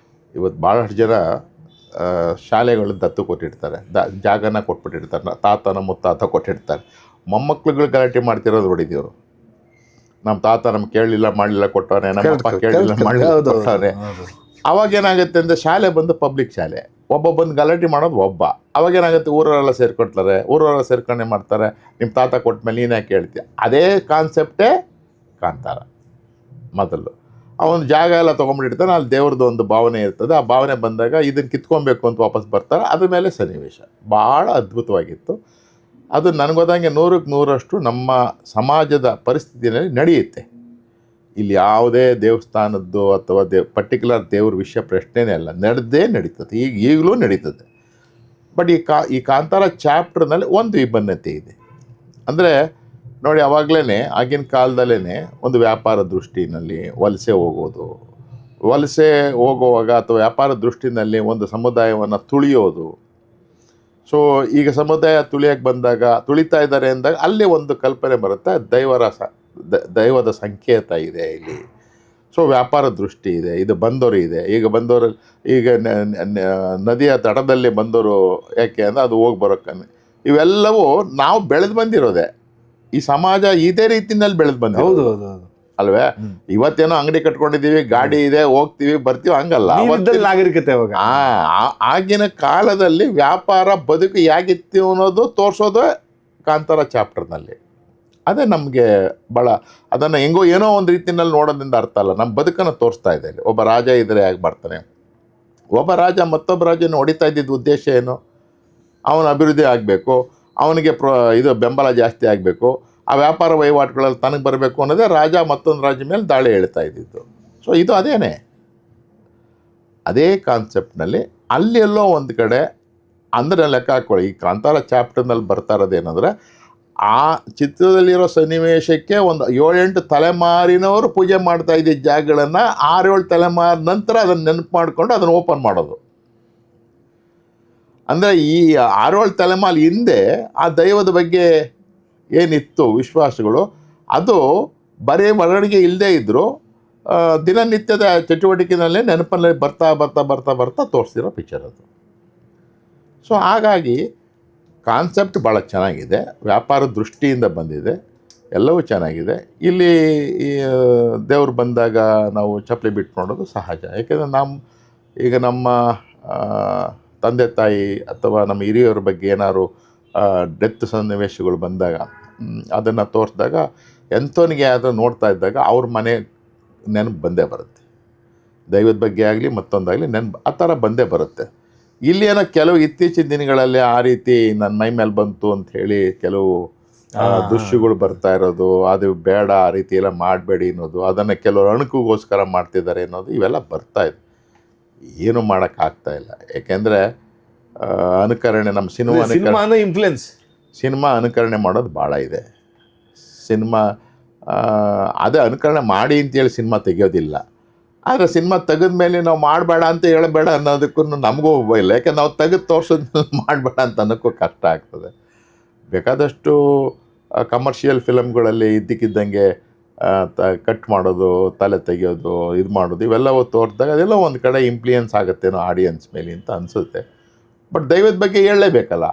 ಇವತ್ತು ಭಾಳಷ್ಟು ಜನ ಶಾಲೆಗಳು ದತ್ತು ಕೊಟ್ಟಿರ್ತಾರೆ, ಜಾಗನ ಕೊಟ್ಬಿಟ್ಟಿರ್ತಾರೆ, ತಾತನ ಮುತ್ತಾತ ಕೊಟ್ಟಿರ್ತಾರೆ. ಮೊಮ್ಮಕ್ಳುಗಳು ಗಲಾಟೆ ಮಾಡ್ತಿರೋದು ನೋಡಿದ್ದೀವರು. ನಮ್ಮ ತಾತ ನಮ್ಗೆ ಕೇಳಲಿಲ್ಲ ಮಾಡಲಿಲ್ಲ ಕೊಟ್ಟವನೇ, ನಮ್ಮಪ್ಪ ಕೇಳಲಿಲ್ಲ ಮಾಡಲಿಲ್ಲ ಕೊಟ್ಟವನೇ. ಅವಾಗೇನಾಗುತ್ತೆ ಅಂದರೆ ಶಾಲೆ ಬಂದು ಪಬ್ಲಿಕ್ ಶಾಲೆ, ಒಬ್ಬ ಬಂದು ಗಲಾಟೆ ಮಾಡೋದು ಒಬ್ಬ. ಅವಾಗೇನಾಗುತ್ತೆ, ಊರವರೆಲ್ಲ ಸೇರ್ಕೊಳ್ತಾರೆ, ಊರವರೆಲ್ಲ ಸೇರ್ಕೊಂಡೆ ಮಾಡ್ತಾರೆ. ನಿಮ್ಮ ತಾತ ಕೊಟ್ಟ ಮೇಲೆ ನೀನೇ ಕೇಳ್ತೀಯ. ಅದೇ ಕಾನ್ಸೆಪ್ಟೇ ಕಾಂತಾರ. ಮೊದಲು ಅವನು ಜಾಗ ಎಲ್ಲ ತೊಗೊಂಡ್ಬಿಟ್ಟಿರ್ತಾನೆ, ಅಲ್ಲಿ ದೇವ್ರದ್ದು ಒಂದು ಭಾವನೆ ಇರ್ತದೆ. ಆ ಭಾವನೆ ಬಂದಾಗ ಇದನ್ನು ಕಿತ್ಕೊಬೇಕು ಅಂತ ವಾಪಸ್ ಬರ್ತಾರೆ. ಅದ್ರ ಮೇಲೆ ಸನ್ನಿವೇಶ ಭಾಳ ಅದ್ಭುತವಾಗಿತ್ತು. ಅದು ನನಗೋದಂಗೆ 100ಕ್ಕೆ 100ರಷ್ಟು ನಮ್ಮ ಸಮಾಜದ ಪರಿಸ್ಥಿತಿಯಲ್ಲಿ ನಡೆಯುತ್ತೆ. ಇಲ್ಲಿ ಯಾವುದೇ ದೇವಸ್ಥಾನದ್ದು ಅಥವಾ ಪರ್ಟಿಕ್ಯುಲರ್ ದೇವ್ರ ವಿಷಯ ಪ್ರಶ್ನೆನೇ ಅಲ್ಲ, ನಡೀತದೆ. ಈಗಲೂ ನಡೀತದೆ. ಬಟ್ ಈ ಕಾಂತಾರ ಚಾಪ್ಟರ್ನಲ್ಲಿ ಒಂದು ವಿಭಿನ್ನತೆ ಇದೆ. ಅಂದರೆ ನೋಡಿ, ಆವಾಗಲೇ ಆಗಿನ ಕಾಲದಲ್ಲೇ ಒಂದು ವ್ಯಾಪಾರ ದೃಷ್ಟಿನಲ್ಲಿ ವಲಸೆ ಹೋಗುವಾಗ ಅಥವಾ ವ್ಯಾಪಾರ ದೃಷ್ಟಿನಲ್ಲಿ ಒಂದು ಸಮುದಾಯವನ್ನು ತುಳಿಯೋದು. ಸೊ ಈಗ ಸಮುದಾಯ ತುಳಿತಾ ಇದ್ದಾರೆ ಅಂದಾಗ ಅಲ್ಲಿ ಒಂದು ಕಲ್ಪನೆ ಬರುತ್ತೆ, ದೈವದ ಸಂಕೇತ ಇದೆ ಇಲ್ಲಿ. ಸೊ ವ್ಯಾಪಾರ ದೃಷ್ಟಿ ಇದೆ, ಇದು ಬಂದವರು ಇದೆ. ಈಗ ನದಿಯ ತಟದಲ್ಲಿ ಬಂದವರು ಯಾಕೆ ಅಂದರೆ ಅದು ಹೋಗಿ ಬರೋಕ್ಕೆ. ಇವೆಲ್ಲವೂ ನಾವು ಬೆಳೆದು ಬಂದಿರೋದೆ, ಈ ಸಮಾಜ ಇದೇ ರೀತಿಯಲ್ಲಿ ಬೆಳೆದು ಬಂದಿರೋದು. ಅಲ್ವೇ? ಇವತ್ತೇನೋ ಅಂಗಡಿ ಕಟ್ಕೊಂಡಿದ್ದೀವಿ, ಗಾಡಿ ಇದೆ, ಹೋಗ್ತೀವಿ ಬರ್ತೀವಿ, ಹಂಗಲ್ಲ. ನಾಗರಿಕತೆ ಅವಾಗ. ಆಗಿನ ಕಾಲದಲ್ಲಿ ವ್ಯಾಪಾರ ಬದುಕು ಹೇಗಿತ್ತು ಅನ್ನೋದು ತೋರಿಸೋದು ಕಾಂತಾರ ಚಾಪ್ಟರ್ನಲ್ಲಿ. ಅದೇ ನಮಗೆ ಭಾಳ ಅದನ್ನು ಹೆಂಗೋ ಏನೋ ಒಂದು ರೀತಿಯಲ್ಲಿ ನೋಡೋದ್ರಿಂದ ಅರ್ಥ ಅಲ್ಲ, ನಮ್ಮ ಬದುಕನ್ನು ತೋರಿಸ್ತಾ ಇದೆ. ಇಲ್ಲಿ ಒಬ್ಬ ರಾಜ ಇದ್ದರೆ ಹೇಗೆ ಬರ್ತಾನೆ, ಒಬ್ಬ ರಾಜ ಮತ್ತೊಬ್ಬ ರಾಜನ ಹೊಡಿತಾ ಇದ್ದಿದ್ದು ಉದ್ದೇಶ ಏನು? ಅವನ ಅಭಿವೃದ್ಧಿ ಆಗಬೇಕು, ಅವನಿಗೆ ಇದು ಬೆಂಬಲ ಜಾಸ್ತಿ ಆಗಬೇಕು, ಆ ವ್ಯಾಪಾರ ವಹಿವಾಟುಗಳಲ್ಲಿ ತನಗೆ ಬರಬೇಕು ಅನ್ನೋದೇ ರಾಜ ಮತ್ತೊಂದು ರಾಜ್ಯ ಮೇಲೆ ದಾಳಿ ಹೇಳ್ತಾ ಇದ್ದಿದ್ದು. ಸೊ ಇದು ಅದೇ ಕಾನ್ಸೆಪ್ಟ್ನಲ್ಲಿ ಅಲ್ಲಿ ಎಲ್ಲೋ ಒಂದು ಕಡೆ ಅಂದರೆ ಲೆಕ್ಕ ಹಾಕ್ಕೊಳ್ಳಿ. ಈ ಕಾಂತಾರ ಚಾಪ್ಟರ್ನಲ್ಲಿ ಬರ್ತಾ ಇರೋದೇನೆಂದರೆ, ಆ ಚಿತ್ರದಲ್ಲಿರೋ ಸನ್ನಿವೇಶಕ್ಕೆ ಒಂದು 7-8 ತಲೆಮಾರಿನವರು ಪೂಜೆ ಮಾಡ್ತಾ ಇದ್ದ ಜಾಗಗಳನ್ನು 6-7 ತಲೆಮಾರಿನ ನಂತರ ಅದನ್ನು ನೆನಪು ಮಾಡಿಕೊಂಡು ಅದನ್ನು ಓಪನ್ ಮಾಡೋದು. ಅಂದರೆ ಈ 6-7 ತಲೆಮಾರು ಹಿಂದೆ ಆ ದೈವದ ಬಗ್ಗೆ ಏನಿತ್ತು ವಿಶ್ವಾಸಗಳು, ಅದು ಬರೀ ಬರವಣಿಗೆ ಇಲ್ಲದೇ ಇದ್ದರೂ ದಿನನಿತ್ಯದ ಚಟುವಟಿಕೆಯಲ್ಲೇ ನೆನಪಲ್ಲಿ ಬರ್ತಾ ಬರ್ತಾ ಬರ್ತಾ ಬರ್ತಾ ತೋರಿಸಿರೋ ಪಿಕ್ಚರ್ ಅದು. ಸೊ ಹಾಗಾಗಿ ಕಾನ್ಸೆಪ್ಟ್ ಭಾಳ ಚೆನ್ನಾಗಿದೆ, ವ್ಯಾಪಾರ ದೃಷ್ಟಿಯಿಂದ ಬಂದಿದೆ, ಎಲ್ಲವೂ ಚೆನ್ನಾಗಿದೆ. ಇಲ್ಲಿ ದೇವ್ರು ಬಂದಾಗ ನಾವು ಚಪ್ಪಲಿ ಬಿಟ್ಟು ನೋಡೋದು ಸಹಜ. ಯಾಕೆಂದರೆ ಈಗ ನಮ್ಮ ತಂದೆ ತಾಯಿ ಅಥವಾ ನಮ್ಮ ಹಿರಿಯರ ಬಗ್ಗೆ ಏನಾದ್ರು ಡೆತ್ ಸನ್ನಿವೇಶಗಳು ಬಂದಾಗ ಅದನ್ನು ತೋರಿಸಿದಾಗ ಎಂಥವನಿಗೆ ಯಾರು ನೋಡ್ತಾ ಇದ್ದಾಗ ಅವ್ರ ಮನೆ ನೆನಪು ಬಂದೇ ಬರುತ್ತೆ. ದೈವದ ಬಗ್ಗೆ ಆಗಲಿ ಮತ್ತೊಂದಾಗಲಿ ನೆನಪು ಆ ಥರ ಬಂದೇ ಬರುತ್ತೆ. ಇಲ್ಲಿ ಏನೋ ಕೆಲವು ಇತ್ತೀಚಿನ ದಿನಗಳಲ್ಲಿ ಆ ರೀತಿ ನನ್ನ ಮೈ ಮೇಲೆ ಬಂತು ಅಂತ ಹೇಳಿ ಕೆಲವು ದೃಶ್ಯಗಳು ಬರ್ತಾ ಇರೋದು, ಅದು ಬೇಡ, ಆ ರೀತಿ ಎಲ್ಲ ಮಾಡಬೇಡಿ ಅನ್ನೋದು, ಅದನ್ನು ಕೆಲವರು ಅಣುಕಿಗೋಸ್ಕರ ಮಾಡ್ತಿದ್ದಾರೆ ಅನ್ನೋದು, ಇವೆಲ್ಲ ಬರ್ತಾ ಇದೆ. ಏನು ಮಾಡೋಕ್ಕಾಗ್ತಾ ಇಲ್ಲ. ಯಾಕೆಂದರೆ ಅನುಕರಣೆ, ನಮ್ಮ ಸಿನಿಮಾ ಅನುಕರಣೆ ಮಾಡೋದು ಭಾಳ ಇದೆ. ಸಿನಿಮಾ ಅದೇ ಅನುಕರಣೆ ಮಾಡಿ ಅಂತೇಳಿ ಸಿನಿಮಾ ತೆಗೆಯೋದಿಲ್ಲ. ಆದರೆ ಸಿನಿಮಾ ತೆಗೆದ ಮೇಲೆ ನಾವು ಮಾಡಬೇಡ ಅಂತ ಹೇಳಬೇಡ ಅನ್ನೋದಕ್ಕೂ ನಮಗೂ ಇಲ್ಲ. ಯಾಕೆಂದ್ರೆ ನಾವು ತೆಗೆದು ತೋರಿಸೋದ್ಮೇಲೆ ಮಾಡಬೇಡ ಅಂತ ಅನ್ನೋಕ್ಕೂ ಕಷ್ಟ ಆಗ್ತದೆ. ಬೇಕಾದಷ್ಟು ಕಮರ್ಷಿಯಲ್ ಫಿಲಮ್ಗಳಲ್ಲಿ ಇದ್ದಕ್ಕಿದ್ದಂಗೆ ಕಟ್ ಮಾಡೋದು, ತಲೆ ತೆಗೆಯೋದು, ಇದು ಮಾಡೋದು, ಇವೆಲ್ಲವೂ ತೋರಿಸಿದಾಗ ಅದೆಲ್ಲ ಒಂದು ಕಡೆ ಇಂಪ್ಲೂಯೆನ್ಸ್ ಆಗುತ್ತೇನೋ ಆಡಿಯನ್ಸ್ ಮೇಲೆ ಅಂತ ಅನಿಸುತ್ತೆ. ಬಟ್ ದೈವದ ಬಗ್ಗೆ ಹೇಳಲೇಬೇಕಲ್ಲ.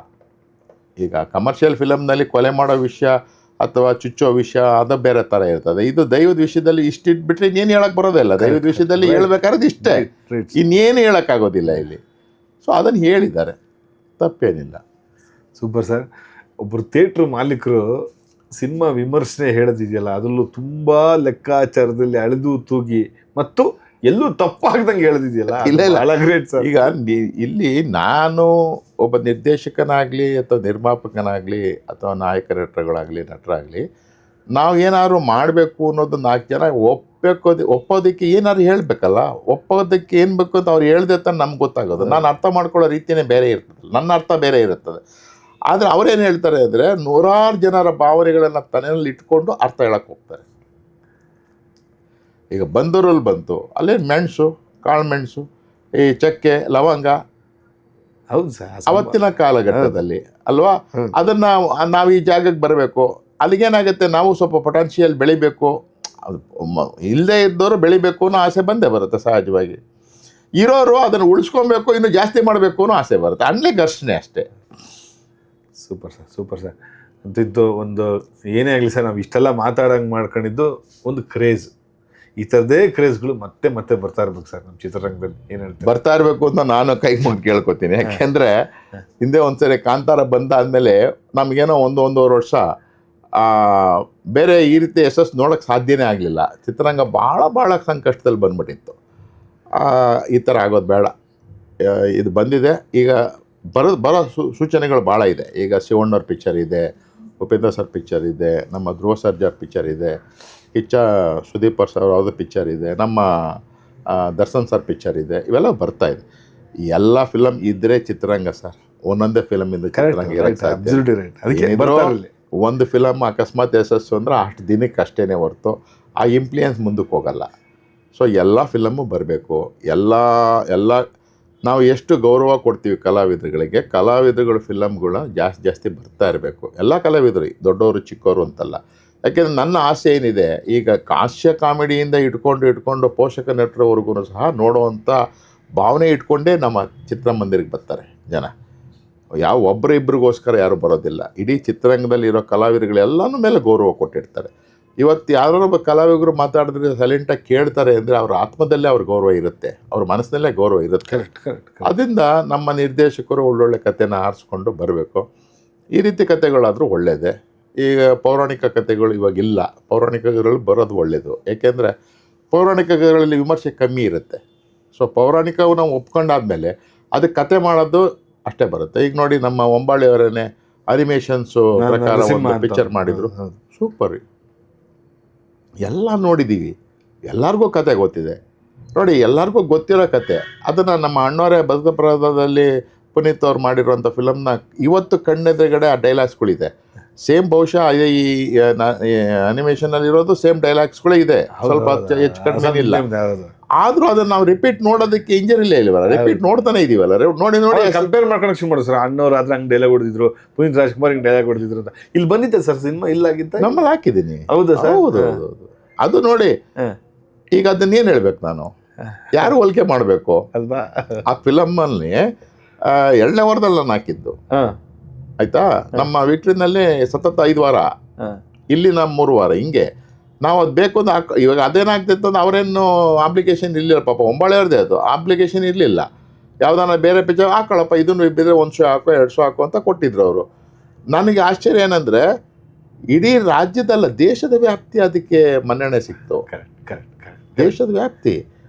ಈಗ ಕಮರ್ಷಿಯಲ್ ಫಿಲಮ್ನಲ್ಲಿ ಕೊಲೆ ಮಾಡೋ ವಿಷಯ ಅಥವಾ ಚುಚ್ಚೋ ವಿಷಯ ಅದು ಬೇರೆ ಥರ ಇರ್ತದೆ. ಇದು ದೈವದ ವಿಷಯದಲ್ಲಿ ಇಷ್ಟಿಟ್ಬಿಟ್ರೆ ಇನ್ನೇನು ಹೇಳಕ್ಕೆ ಬರೋದಿಲ್ಲ. ದೈವದ ವಿಷಯದಲ್ಲಿ ಹೇಳ್ಬೇಕಾದ್ರೆ ಇಷ್ಟೇ, ಇನ್ನೇನು ಹೇಳೋಕ್ಕಾಗೋದಿಲ್ಲ ಇಲ್ಲಿ. ಸೊ ಅದನ್ನು ಹೇಳಿದ್ದಾರೆ, ತಪ್ಪೇನಿಲ್ಲ. Super sir. ಒಬ್ಬರು ಥಿಯೇಟ್ರ್ ಮಾಲೀಕರು ಸಿನಿಮಾ ವಿಮರ್ಶನೆ ಹೇಳೋದಿದೆಯಲ್ಲ, ಅದರಲ್ಲೂ ತುಂಬ ಲೆಕ್ಕಾಚಾರದಲ್ಲಿ ಅಳೆದು ತೂಗಿ ಮತ್ತು ಎಲ್ಲೂ ತಪ್ಪಾಗ್ದಂಗೆ ಹೇಳೋದಿದೆಯಲ್ಲ, ಇಲ್ಲ ಗ್ರೇಟ್ ಸರ್. ಈಗ ಇಲ್ಲಿ ನಾನು ಒಬ್ಬ ನಿರ್ದೇಶಕನಾಗಲಿ ಅಥವಾ ನಿರ್ಮಾಪಕನಾಗಲಿ ಅಥವಾ ನಾಯಕ ನಟರಾಗಲಿ ನಾವು ಏನಾದ್ರು ಮಾಡಬೇಕು ಅನ್ನೋದು 4 ಜನ ಒಪ್ಪೋದಕ್ಕೆ ಏನಾದ್ರು ಹೇಳಬೇಕಲ್ಲ. ಒಪ್ಪೋದಕ್ಕೆ ಏನು ಬೇಕು ಅಂತ ಅವ್ರು ಹೇಳ್ದೆ ಅಂತ ನಮ್ಗೆ ಗೊತ್ತಾಗೋದು. ನಾನು ಅರ್ಥ ಮಾಡ್ಕೊಳ್ಳೋ ರೀತಿಯೇ ಬೇರೆ ಇರ್ತದೆ, ನನ್ನ ಅರ್ಥ ಬೇರೆ ಇರುತ್ತದೆ. ಆದರೆ ಅವರೇನು ಹೇಳ್ತಾರೆ ಅಂದರೆ, ನೂರಾರು ಜನರ ಭಾವನೆಗಳನ್ನು ತನ್ನಲ್ಲಿ ಇಟ್ಕೊಂಡು ಅರ್ಥ ಹೇಳಕ್ಕೆ ಹೋಗ್ತಾರೆ. ಈಗ ಬಂದೂರಲ್ಲಿ ಬಂತು, ಅಲ್ಲೇ ಮೆಣಸು, ಕಾಳುಮೆಣಸು, ಈ ಚಕ್ಕೆ, ಲವಂಗ, ಹೌದು ಸರ್, ಅವತ್ತಿನ ಕಾಲಘಟ್ಟದಲ್ಲಿ ಅಲ್ವಾ, ಅದನ್ನು ನಾವು ಈ ಜಾಗಕ್ಕೆ ಬರಬೇಕು, ಅಲ್ಲಿಗೇನಾಗುತ್ತೆ, ನಾವು ಸ್ವಲ್ಪ ಪೊಟೆನ್ಷಿಯಲ್ ಬೆಳಿಬೇಕು, ಇಲ್ಲದೇ ಇದ್ದವರು ಬೆಳಿಬೇಕು ಅನ್ನೋ ಆಸೆ ಬಂದೇ ಬರುತ್ತೆ ಸಹಜವಾಗಿ. ಇರೋರು ಅದನ್ನು ಉಳಿಸ್ಕೊಬೇಕು, ಇನ್ನೂ ಜಾಸ್ತಿ ಮಾಡಬೇಕು ಅನ್ನೋ ಆಸೆ ಬರುತ್ತೆ. ಅಲ್ಲೇ ಘರ್ಷಣೆ ಅಷ್ಟೇ. Super sir, super sir. ಅಂತಿದ್ದು ಒಂದು ಏನೇ ಆಗಲಿ ಸರ್, ನಾವು ಇಷ್ಟೆಲ್ಲ ಮಾತಾಡೋಂಗೆ ಮಾಡ್ಕೊಂಡಿದ್ದು ಒಂದು ಕ್ರೇಜ್. ಈ ಥರದೇ ಕ್ರೇಜ್ಗಳು ಮತ್ತೆ ಮತ್ತೆ ಬರ್ತಾ ಇರ್ಬೇಕು ಸರ್ ನಮ್ಮ ಚಿತ್ರರಂಗದಲ್ಲಿ. ಏನು ಹೇಳ್ತಾರೆ, ಬರ್ತಾ ಇರಬೇಕು ಅಂತ ನಾನು ಕೈ ಮುಗಿದು ಕೇಳ್ಕೊತೀನಿ. ಯಾಕೆಂದರೆ ಹಿಂದೆ ಒಂದ್ಸರಿ ಕಾಂತಾರ ಬಂದಾದಮೇಲೆ ನಮಗೇನೋ ಒಂದೂವರೆ ವರ್ಷ ಬೇರೆ ಈ ರೀತಿ ಯಶಸ್ಸು ನೋಡೋಕ್ಕೆ ಸಾಧ್ಯನೇ ಆಗಲಿಲ್ಲ. ಚಿತ್ರರಂಗ ಭಾಳ ಸಂಕಷ್ಟದಲ್ಲಿ ಬಂದ್ಬಿಟ್ಟಿತ್ತು. ಈ ಥರ ಆಗೋದು ಬೇಡ, ಇದು ಬಂದಿದೆ. ಈಗ ಬರೋ ಸೂಚನೆಗಳು ಭಾಳ ಇದೆ. ಈಗ ಶಿವಣ್ಣವ್ರ ಪಿಕ್ಚರ್ ಇದೆ, ಉಪೇಂದ್ರ ಸರ್ ಪಿಕ್ಚರ್ ಇದೆ, ನಮ್ಮ ಧ್ರುವ ಸರ್ಜಾ ಪಿಕ್ಚರ್ ಇದೆ, ಕಿಚ್ಚ ಸುದೀಪ್ ಸರ್ ಅವ್ರದ್ದು ಪಿಕ್ಚರ್ ಇದೆ, ನಮ್ಮ ದರ್ಶನ್ ಸರ್ ಪಿಕ್ಚರ್ ಇದೆ, ಇವೆಲ್ಲ ಬರ್ತಾ ಇದೆ. ಎಲ್ಲ ಫಿಲಮ್ ಇದ್ದರೆ ಚಿತ್ರರಂಗ ಸರ್, ಒಂದೊಂದೇ ಫಿಲಮಿಂದ ಚಿತ್ರರಂಗ ಇರೋಕ್ಕೆ. ಒಂದು ಫಿಲಮ್ ಅಕಸ್ಮಾತ್ ಯಶಸ್ಸು ಅಂದರೆ ಅಷ್ಟು ದಿನಕ್ಕೆ ಅಷ್ಟೇ ಹೊರತು ಆ ಇಂಪ್ಲೂಯೆನ್ಸ್ ಮುಂದಕ್ಕೆ ಹೋಗಲ್ಲ. ಸೊ ಎಲ್ಲ ಫಿಲಮ್ಮು ಬರಬೇಕು. ಎಲ್ಲ ನಾವು ಎಷ್ಟು ಗೌರವ ಕೊಡ್ತೀವಿ ಕಲಾವಿದರುಗಳಿಗೆ, ಕಲಾವಿದರುಗಳ ಫಿಲಮ್ಗಳನ್ನ ಜಾಸ್ತಿ ಬರ್ತಾ ಇರಬೇಕು. ಎಲ್ಲ ಕಲಾವಿದರು, ದೊಡ್ಡವರು ಚಿಕ್ಕವರು ಅಂತಲ್ಲ. ಯಾಕೆಂದರೆ ನನ್ನ ಆಸೆ ಏನಿದೆ, ಈಗ ಹಾಸ್ಯ ಕಾಮಿಡಿಯಿಂದ ಇಟ್ಕೊಂಡು ಪೋಷಕ ನಟರವರೆಗೂ ಸಹ ನೋಡುವಂಥ ಭಾವನೆ ಇಟ್ಕೊಂಡೇ ನಮ್ಮ ಚಿತ್ರಮಂದಿರಕ್ಕೆ ಬರ್ತಾರೆ ಜನ. ಯಾವ ಒಬ್ಬರಿಬ್ಬರಿಗೋಸ್ಕರ ಯಾರೂ ಬರೋದಿಲ್ಲ. ಇಡೀ ಚಿತ್ರರಂಗದಲ್ಲಿ ಇರೋ ಕಲಾವಿದರುಗಳೆಲ್ಲನೂ ಮೇಲೆ ಗೌರವ ಕೊಟ್ಟಿರ್ತಾರೆ. ಇವತ್ತು ಯಾರೋ ಒಬ್ಬ ಕಲಾವಿದರು ಮಾತಾಡಿದ್ರೆ ಸೈಲೆಂಟಾಗಿ ಕೇಳ್ತಾರೆ ಅಂದರೆ ಅವ್ರ ಆತ್ಮದಲ್ಲೇ ಅವ್ರ ಗೌರವ ಇರುತ್ತೆ, ಅವ್ರ ಮನಸ್ಸಿನಲ್ಲೇ ಗೌರವ ಇರುತ್ತೆ. ಕರೆಕ್ಟ್. ಅದರಿಂದ ನಮ್ಮ ನಿರ್ದೇಶಕರು ಒಳ್ಳೊಳ್ಳೆ ಕಥೆನ ಆರಿಸ್ಕೊಂಡು ಬರಬೇಕು. ಈ ರೀತಿ ಕಥೆಗಳಾದರೂ ಒಳ್ಳೆಯದೇ. ಈಗ ಪೌರಾಣಿಕ ಕಥೆಗಳು ಇವಾಗಿಲ್ಲ, ಪೌರಾಣಿಕ ಕಥೆಗಳು ಬರೋದು ಒಳ್ಳೆಯದು. ಏಕೆಂದರೆ ಪೌರಾಣಿಕ ಕಥೆಗಳಲ್ಲಿ ವಿಮರ್ಶೆ ಕಮ್ಮಿ ಇರುತ್ತೆ. ಸೊ ಪೌರಾಣಿಕವು ನಾವು ಒಪ್ಕೊಂಡಾದ್ಮೇಲೆ ಅದಕ್ಕೆ ಕತೆ ಮಾಡೋದು ಅಷ್ಟೇ ಬರುತ್ತೆ. ಈಗ ನೋಡಿ, ನಮ್ಮ ಒಂಬಾಳೆಯವರೇ ಅನಿಮೇಷನ್ಸು ಪ್ರಕಾರ ಒಂದು ಪಿಕ್ಚರ್ ಮಾಡಿದರು, ಸೂಪರ್. ಎಲ್ಲ ನೋಡಿದ್ದೀವಿ, ಎಲ್ಲರಿಗೂ ಕತೆ ಗೊತ್ತಿದೆ. ನೋಡಿ, ಎಲ್ಲರಿಗೂ ಗೊತ್ತಿರೋ ಕತೆ ಅದನ್ನು ನಮ್ಮ ಅಣ್ಣವರೇ ಬದುಕಪ್ರದದಲ್ಲಿ ಪುನೀತ್ ಅವ್ರು ಮಾಡಿರುವಂಥ ಫಿಲಮ್ನ ಇವತ್ತು ಕಣ್ಣೆದುರುಗಡೆ ಆ ಡೈಲಾಗ್ಸ್ಗಳಿದೆ. ಸೇಮ್ ಬಹುಶಃ ಈ ಅನಿಮೇಷನಲ್ಲಿ ಇರೋದು ಸೇಮ್ ಡೈಲಾಗ್ಸ್ಗಳೇ ಇದೆ, ಸ್ವಲ್ಪ ಹೆಚ್ಚು ಕಡಿಮೆ ಇಲ್ಲ. ಆದರೂ ಅದನ್ನು ನಾವು ರಿಪೀಟ್ ನೋಡೋದಕ್ಕೆ ಇಂಜರಿಲ್ಲೇ ಇಲ್ವಲ್ಲ, ರಿಪೀಟ್ ನೋಡ್ತಾನೆ ಇದೀವಲ್ಲ. ನೋಡಿ ಕಂಪೇರ್ ಮಾಡ್ಕೊಂಡು ಶುರು ಮಾಡೋದು ಸರ್. ಅಣ್ಣವ್ರು ಆದ್ರೆ ಹಂಗೆ ಡೈಲಾಗ್ ಹೊಡೆದಿದ್ರು, ಪುನೀತ್ ರಾಜ್ಕುಮಾರ್ ಹಿಂಗೆ ಡೈಲಾಗ್ ಹೊಡೆದಿದ್ರು ಅಂತ ಇಲ್ಲಿ ಬಂದಿದ್ದೆ ಸರ್ ಸಿನಿಮಾ. ಇಲ್ಲಾಗಿತ್ತ ನಮ್ಮಲ್ಲಿ ಹಾಕಿದ್ದೀನಿ. ಹೌದಾ ಸರ್? ಹೌದು. ಅದು ನೋಡಿ, ಈಗ ಅದನ್ನೇನು ಹೇಳ್ಬೇಕು ನಾನು, ಯಾರು ಹೋಲಿಕೆ ಮಾಡಬೇಕು ಅಲ್ವಾ? ಆ ಫಿಲಮ್ಮಲ್ಲಿ 2ನೇ ವಾರದಲ್ಲಿ ನಾನು ಹಾಕಿದ್ದು, ಆಯ್ತಾ. ನಮ್ಮ ವೀಟ್ರಿನಲ್ಲಿ ಸತತ 5 ವಾರ, ಇಲ್ಲಿ ನಮ್ಮ 3 ವಾರ, ಹಿಂಗೆ ನಾವು ಅದು ಬೇಕು ಅಂತ ಇವಾಗ ಅದೇನಾಗ್ತಿತ್ತು ಅಂದ್ರೆ ಅವರೇನು ಅಪ್ಲಿಕೇಶನ್ ಇರಲಿಲ್ಲ ಪಾಪ, ಒಂಬಾಳೆಯವ್ರದ್ದೇ ಅದು ಅಪ್ಲಿಕೇಶನ್ ಇರಲಿಲ್ಲ. ಯಾವುದಾನ ಬೇರೆ ಪಿಕ್ಚರ್ ಹಾಕೊಳ್ಳಪ್ಪ, ಇದನ್ನು ಬಿದ್ದರೆ 1 ಶೋ ಹಾಕೋ 2 ಶೋ ಹಾಕೋ ಅಂತ ಕೊಟ್ಟಿದ್ರು ಅವರು. ನನಗೆ ಆಶ್ಚರ್ಯ ಏನಂದರೆ ಇಡೀ ರಾಜ್ಯದಲ್ಲ, ದೇಶದ ವ್ಯಾಪ್ತಿ ಅದಕ್ಕೆ ಮನ್ನಣೆ ಸಿಕ್ತು. ದೇಶದ ವ್ಯಾಪ್ತಿ.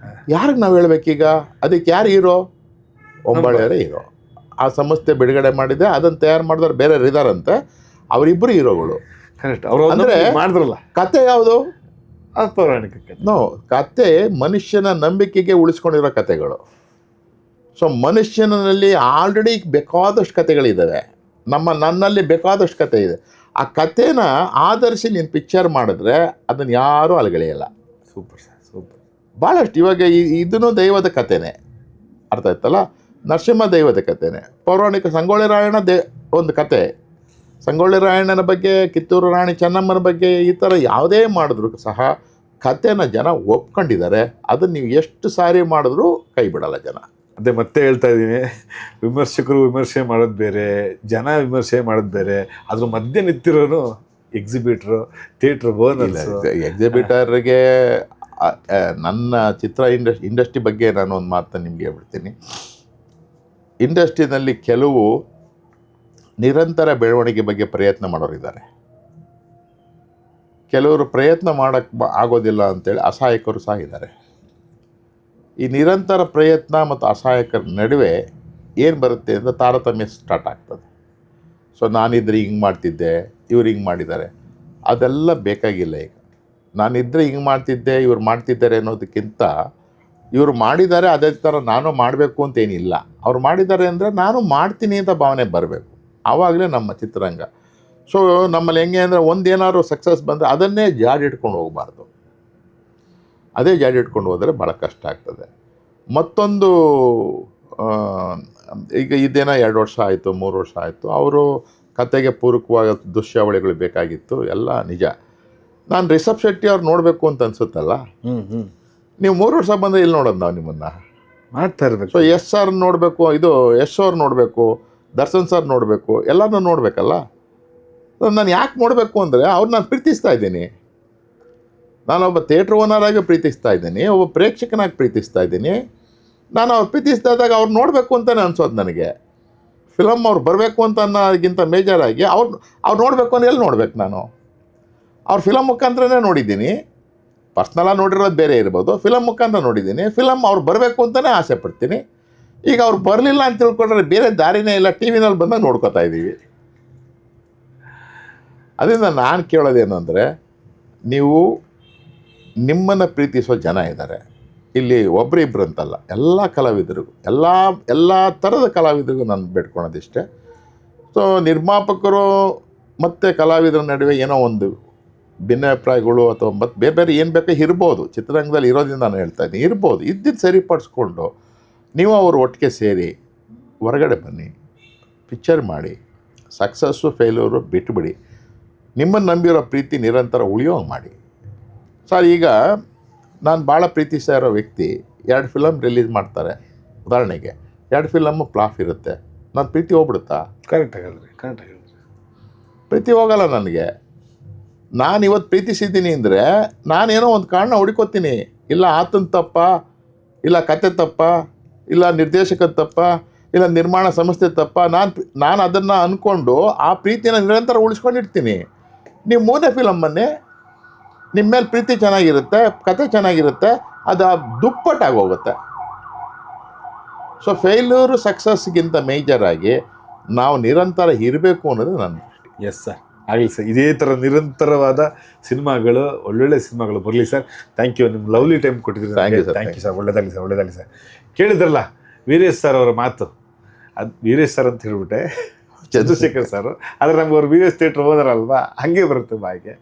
ಯಾರಿಗೆ ನಾವು ಹೇಳ್ಬೇಕೀಗ? ಅದಕ್ಕೆ ಯಾರು ಹೀರೋ? ಒಂಬಾಳೆಯವರೇ ಹೀರೋ. ಆ ಸಂಸ್ಥೆ ಬಿಡುಗಡೆ ಮಾಡಿದೆ, ಅದನ್ನು ತಯಾರು ಮಾಡಿದವ್ರು ಬೇರೆ ಇದಾರಂತೆ, ಅವರಿಬ್ಬರು ಹೀರೋಗಳು. ಅಂದ್ರೆ ಮಾಡಿದ್ರಲ್ಲ ಕತೆ ಯಾವುದು? ಪೌರಾಣಿಕ ಕತೆ. ನೋ, ಕತೆ ಮನುಷ್ಯನ ನಂಬಿಕೆಗೆ ಉಳಿಸ್ಕೊಂಡಿರೋ ಕತೆಗಳು. ಸೊ ಮನುಷ್ಯನಲ್ಲಿ ಆಲ್ರೆಡಿ ಬೇಕಾದಷ್ಟು ಕತೆಗಳಿದ್ದಾವೆ, ನನ್ನಲ್ಲಿ ಬೇಕಾದಷ್ಟು ಕತೆ ಇದೆ. ಆ ಕತೆನ ಆಧರಿಸಿ ನೀನು ಪಿಕ್ಚರ್ ಮಾಡಿದ್ರೆ ಅದನ್ನು ಯಾರೂ ಅಲಗಳೆಯಲ್ಲ. ಸೂಪರ್ ಭಾಳಷ್ಟು. ಇವಾಗ ಇದನ್ನು ದೈವದ ಕಥೆನೇ, ಅರ್ಥ ಆಯ್ತಲ್ಲ. ನರಸಿಂಹ ದೈವದ ಕಥೆನೇ. ಪೌರಾಣಿಕ ಸಂಗೊಳ್ಳಿ ರಾಯಣ್ಣ ಒಂದು ಕತೆ. ಸಂಗೊಳ್ಳಿ ರಾಯಣ್ಣನ ಬಗ್ಗೆ, ಕಿತ್ತೂರು ರಾಣಿ ಚೆನ್ನಮ್ಮನ ಬಗ್ಗೆ, ಈ ಥರ ಯಾವುದೇ ಮಾಡಿದ್ರು ಸಹ ಕಥೆನ ಜನ ಒಪ್ಕೊಂಡಿದ್ದಾರೆ. ಅದನ್ನು ನೀವು ಎಷ್ಟು ಸಾರಿ ಮಾಡಿದ್ರೂ ಕೈ ಬಿಡಲ್ಲ ಜನ. ಅದೇ ಮತ್ತೆ ಹೇಳ್ತಾ ಇದ್ದೀನಿ, ವಿಮರ್ಶಕರು ವಿಮರ್ಶೆ ಮಾಡೋದು ಬೇರೆ, ಜನ ವಿಮರ್ಶೆ ಮಾಡೋದು ಬೇರೆ. ಅದ್ರ ಮಧ್ಯೆ ನಿಂತಿರೋನು ಎಕ್ಸಿಬಿಟ್ರು, ಥಿಯೇಟ್ರ್ ಓನರ್ಸ್. ಎಕ್ಸಿಬಿಟರ್ಗೆ ನನ್ನ ಚಿತ್ರ ಇಂಡಸ್ಟ್ರಿ ಬಗ್ಗೆ ನಾನು ಒಂದು ಮಾತನ್ನು ನಿಮಗೆ ಹೇಳ್ಬಿಡ್ತೀನಿ. ಇಂಡಸ್ಟ್ರಿನಲ್ಲಿ ಕೆಲವು ನಿರಂತರ ಬೆಳವಣಿಗೆ ಬಗ್ಗೆ ಪ್ರಯತ್ನ ಮಾಡೋರಿದ್ದಾರೆ, ಕೆಲವರು ಪ್ರಯತ್ನ ಮಾಡೋಕ್ಕೆ ಆಗೋದಿಲ್ಲ ಅಂತೇಳಿ ಅಸಹಾಯಕರು ಸಹ ಇದ್ದಾರೆ. ಈ ನಿರಂತರ ಪ್ರಯತ್ನ ಮತ್ತು ಅಸಹಾಯಕರ ನಡುವೆ ಏನು ಬರುತ್ತೆ ಅಂದರೆ ತಾರತಮ್ಯ ಸ್ಟಾರ್ಟ್ ಆಗ್ತದೆ. ಸೊ ನಾನಿದ್ರೆ ಹಿಂಗೆ ಮಾಡ್ತಿದ್ದೆ, ಇವ್ರು ಹಿಂಗೆ ಮಾಡಿದ್ದಾರೆ, ಅದೆಲ್ಲ ಬೇಕಾಗಿಲ್ಲ. ಈಗ ನಾನಿದ್ರೆ ಹಿಂಗೆ ಮಾಡ್ತಿದ್ದೆ, ಇವ್ರು ಮಾಡ್ತಿದ್ದಾರೆ ಅನ್ನೋದಕ್ಕಿಂತ ಇವರು ಮಾಡಿದ್ದಾರೆ ಅದೇ ಥರ ನಾನು ಮಾಡಬೇಕು ಅಂತೇನಿಲ್ಲ. ಅವ್ರು ಮಾಡಿದ್ದಾರೆ ಅಂದರೆ ನಾನು ಮಾಡ್ತೀನಿ ಅಂತ ಭಾವನೆ ಬರಬೇಕು, ಆವಾಗಲೇ ನಮ್ಮ ಚಿತ್ರರಂಗ. ಸೊ ನಮ್ಮಲ್ಲಿ ಹೆಂಗೆ ಅಂದರೆ ಒಂದೇನಾದ್ರು ಸಕ್ಸಸ್ ಬಂದರೆ ಅದನ್ನೇ ಜಾಡಿಟ್ಕೊಂಡು ಹೋಗಬಾರ್ದು. ಅದೇ ಜಾಡಿಟ್ಕೊಂಡು ಹೋದರೆ ಭಾಳ ಕಷ್ಟ ಆಗ್ತದೆ. ಮತ್ತೊಂದು, ಈಗ ಇದೇನೋ 2 ವರ್ಷ ಆಯಿತು, 3 ವರ್ಷ ಆಯಿತು, ಅವರು ಕತೆಗೆ ಪೂರಕವಾದ ದೃಶ್ಯಾವಳಿಗಳು ಬೇಕಾಗಿತ್ತು, ಎಲ್ಲ ನಿಜ. ನಾನು ರಿಷಬ್ ಶೆಟ್ಟಿ ಅವ್ರು ನೋಡಬೇಕು ಅಂತ ಅನ್ಸುತ್ತಲ್ಲ, ನೀವು 3 ವರ್ಷ ಬಂದರೆ ಇಲ್ಲಿ ನೋಡೋದು ನಾವು ನಿಮ್ಮನ್ನು ಮಾಡ್ತಾ ಇರಬೇಕು. ಸೊ ಯಶ್ ಸರ್ ನೋಡಬೇಕು, ಇದು ಯಶ್ ಅವ್ರು ನೋಡಬೇಕು, ದರ್ಶನ್ ಸರ್ ನೋಡಬೇಕು, ಎಲ್ಲನೂ ನೋಡಬೇಕಲ್ಲ. ನಾನು ಯಾಕೆ ನೋಡಬೇಕು ಅಂದರೆ ಅವ್ರು ನಾನು ಪ್ರೀತಿಸ್ತಾ ಇದ್ದೀನಿ. ನಾನೊಬ್ಬ ಥಿಯೇಟ್ರ್ ಓನರಾಗಿ ಪ್ರೀತಿಸ್ತಾ ಇದ್ದೀನಿ, ಒಬ್ಬ ಪ್ರೇಕ್ಷಕನಾಗಿ ಪ್ರೀತಿಸ್ತಾ ಇದ್ದೀನಿ. ನಾನು ಅವ್ರು ಪ್ರೀತಿಸ್ತಾ ಇದ್ದಾಗ ಅವ್ರು ನೋಡಬೇಕು ಅಂತಲೇ ಅನ್ಸೋದು ನನಗೆ. ಫಿಲಮ್ ಅವ್ರು ಬರಬೇಕು ಅಂತ ಅನ್ನೋದಕ್ಕಿಂತ ಮೇಜರಾಗಿ ಅವ್ರು ನೋಡಬೇಕು ಅಂದ್ರೆ ಎಲ್ಲಿ ನೋಡ್ಬೇಕು? ನಾನು ಅವ್ರ ಫಿಲಮ್ ಮುಖಾಂತರನೇ ನೋಡಿದ್ದೀನಿ. ಪರ್ಸ್ನಲಾಗಿ ನೋಡಿರೋದು ಬೇರೆ ಇರ್ಬೋದು, ಫಿಲಮ್ ಮುಖಾಂತರ ನೋಡಿದ್ದೀನಿ. ಫಿಲಮ್ ಅವ್ರು ಬರಬೇಕು ಅಂತಲೇ ಆಸೆ ಪಡ್ತೀನಿ. ಈಗ ಅವ್ರು ಬರಲಿಲ್ಲ ಅಂತ ತಿಳ್ಕೊಂಡ್ರೆ ಬೇರೆ ದಾರಿನೇ ಇಲ್ಲ, ಟಿ ವಿನಲ್ಲಿ ಬಂದಾಗ ನೋಡ್ಕೋತಾ ಇದ್ದೀವಿ. ಅದರಿಂದ ನಾನು ಕೇಳೋದೇನು ಅಂದರೆ, ನೀವು ನಿಮ್ಮನ್ನು ಪ್ರೀತಿಸೋ ಜನ ಇದ್ದಾರೆ ಇಲ್ಲಿ, ಒಬ್ಬರಿಬ್ಬರು ಅಂತಲ್ಲ, ಎಲ್ಲ ಕಲಾವಿದರಿಗೂ, ಎಲ್ಲ ಥರದ ಕಲಾವಿದರಿಗೂ ನಾನು ಬೇಡ್ಕೊಳೋದಿಷ್ಟೇ. ಸೊ ನಿರ್ಮಾಪಕರು ಮತ್ತು ಕಲಾವಿದರ ನಡುವೆ ಏನೋ ಒಂದು ಭಿನ್ನಾಭಿಪ್ರಾಯಗಳು ಅಥವಾ ಮತ್ತು ಬೇರೆ ಬೇರೆ ಏನು ಬೇಕೋ ಇರ್ಬೋದು, ಚಿತ್ರರಂಗದಲ್ಲಿ ಇರೋದ್ರಿಂದ ನಾನು ಹೇಳ್ತಾ ಇದ್ದೀನಿ, ಇರ್ಬೋದು. ಇದ್ದಿದ್ದು ಸರಿಪಡಿಸ್ಕೊಂಡು ನೀವು ಅವರು ಒಟ್ಟಿಗೆ ಸೇರಿ ಹೊರಗಡೆ ಬನ್ನಿ, ಪಿಕ್ಚರ್ ಮಾಡಿ, ಸಕ್ಸಸ್ಸು ಫೇಲ್ಯೂರು ಬಿಟ್ಟುಬಿಡಿ. ನಿಮ್ಮನ್ನು ನಂಬಿರೋ ಪ್ರೀತಿ ನಿರಂತರ ಉಳಿಯೋಂಗೆ ಮಾಡಿ. ಸರ್, ಈಗ ನಾನು ಭಾಳ ಪ್ರೀತಿಸ್ತಾ ಇರೋ ವ್ಯಕ್ತಿ 2 ಫಿಲಮ್ ರಿಲೀಸ್ ಮಾಡ್ತಾರೆ, ಉದಾಹರಣೆಗೆ 2 ಫಿಲಮ್ಮು ಫ್ಲಾಪ್ ಇರುತ್ತೆ, ನನ್ನ ಪ್ರೀತಿ ಹೋಗ್ಬಿಡುತ್ತಾ? ಕರೆಕ್ಟ್ ಆಗಲ್ಲ ರೀ. ಪ್ರೀತಿ ಹೋಗಲ್ಲ ನನಗೆ. ನಾನು ಇವತ್ತು ಪ್ರೀತಿಸಿದ್ದೀನಿ ಅಂದರೆ ನಾನೇನೋ ಒಂದು ಕಾರಣ ಹುಡುಕೋತೀನಿ. ಇಲ್ಲ ಆತನ ತಪ್ಪ, ಇಲ್ಲ ಕತೆ ತಪ್ಪ, ಇಲ್ಲ ನಿರ್ದೇಶಕದ ತಪ್ಪ, ಇಲ್ಲ ನಿರ್ಮಾಣ ಸಂಸ್ಥೆ ತಪ್ಪ. ನಾನು ಅದನ್ನು ಅಂದ್ಕೊಂಡು ಆ ಪ್ರೀತಿನ ನಿರಂತರ ಉಳಿಸ್ಕೊಂಡಿರ್ತೀನಿ. ನೀವು 3ನೇ ಫಿಲಮ್ಮನ್ನೇ ನಿಮ್ಮ ಮೇಲೆ ಪ್ರೀತಿ ಚೆನ್ನಾಗಿರುತ್ತೆ, ಕತೆ ಚೆನ್ನಾಗಿರುತ್ತೆ, ಅದು ದುಪ್ಪಟ್ಟಾಗಿ ಹೋಗುತ್ತೆ. ಸೊ ಫೇಲ್ಯೂರು ಸಕ್ಸಸ್ಗಿಂತ ಮೇಜರಾಗಿ ನಾವು ನಿರಂತರ ಇರಬೇಕು ಅನ್ನೋದು ನನ್ನ ದೃಷ್ಟಿ. ಎಸ್ ಸರ್, ಆಗಲಿ ಸರ್. ಇದೇ ಥರ ನಿರಂತರವಾದ ಸಿನಿಮಾಗಳು, ಒಳ್ಳೊಳ್ಳೆ ಸಿನಿಮಾಗಳು ಬರಲಿ ಸರ್. Thank you. ನಿಮ್ಮ ಲವ್ಲಿ ಟೈಮ್ ಕೊಟ್ಟಿದ್ದೀರಿ. Thank you, sir. Thank you sir. ಒಳ್ಳೆದಾಗಲಿ ಸರ್, ಒಳ್ಳೆದಾಗಲಿ ಸರ್. ಕೇಳಿದ್ರಲ್ಲ ವೀರೇಶ್ ಸರ್ ಅವರ ಮಾತು, ಅದು ವೀರೇಶ್ ಸರ್ ಅಂತ ಹೇಳ್ಬಿಟ್ಟೆ, ಚಂದ್ರಶೇಖರ್ ಸರ್. ಆದರೆ ನಮ್ಗೆ ಅವ್ರು ವೀರೇಶ್ ಥಿಯೇಟ್ರ್ ಹೋದಾರ ಅಲ್ವಾ, ಹಾಗೆ ಬರುತ್ತೆ ಬಾಯಿಗೆ.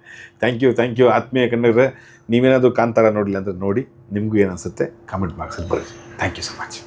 ಥ್ಯಾಂಕ್ ಯು ಆತ್ಮೀಯ ಕನ್ನಡರೇ. ನೀವೇನಾದರೂ ಕಾಂತಾರ ನೋಡಲಿಲ್ಲ ಅಂದರೆ ನೋಡಿ, ನಿಮಗೂ ಏನು ಅನಿಸುತ್ತೆ ಕಾಮೆಂಟ್ ಬಾಕ್ಸಲ್ಲಿ ಬರೀ. Thank you so much.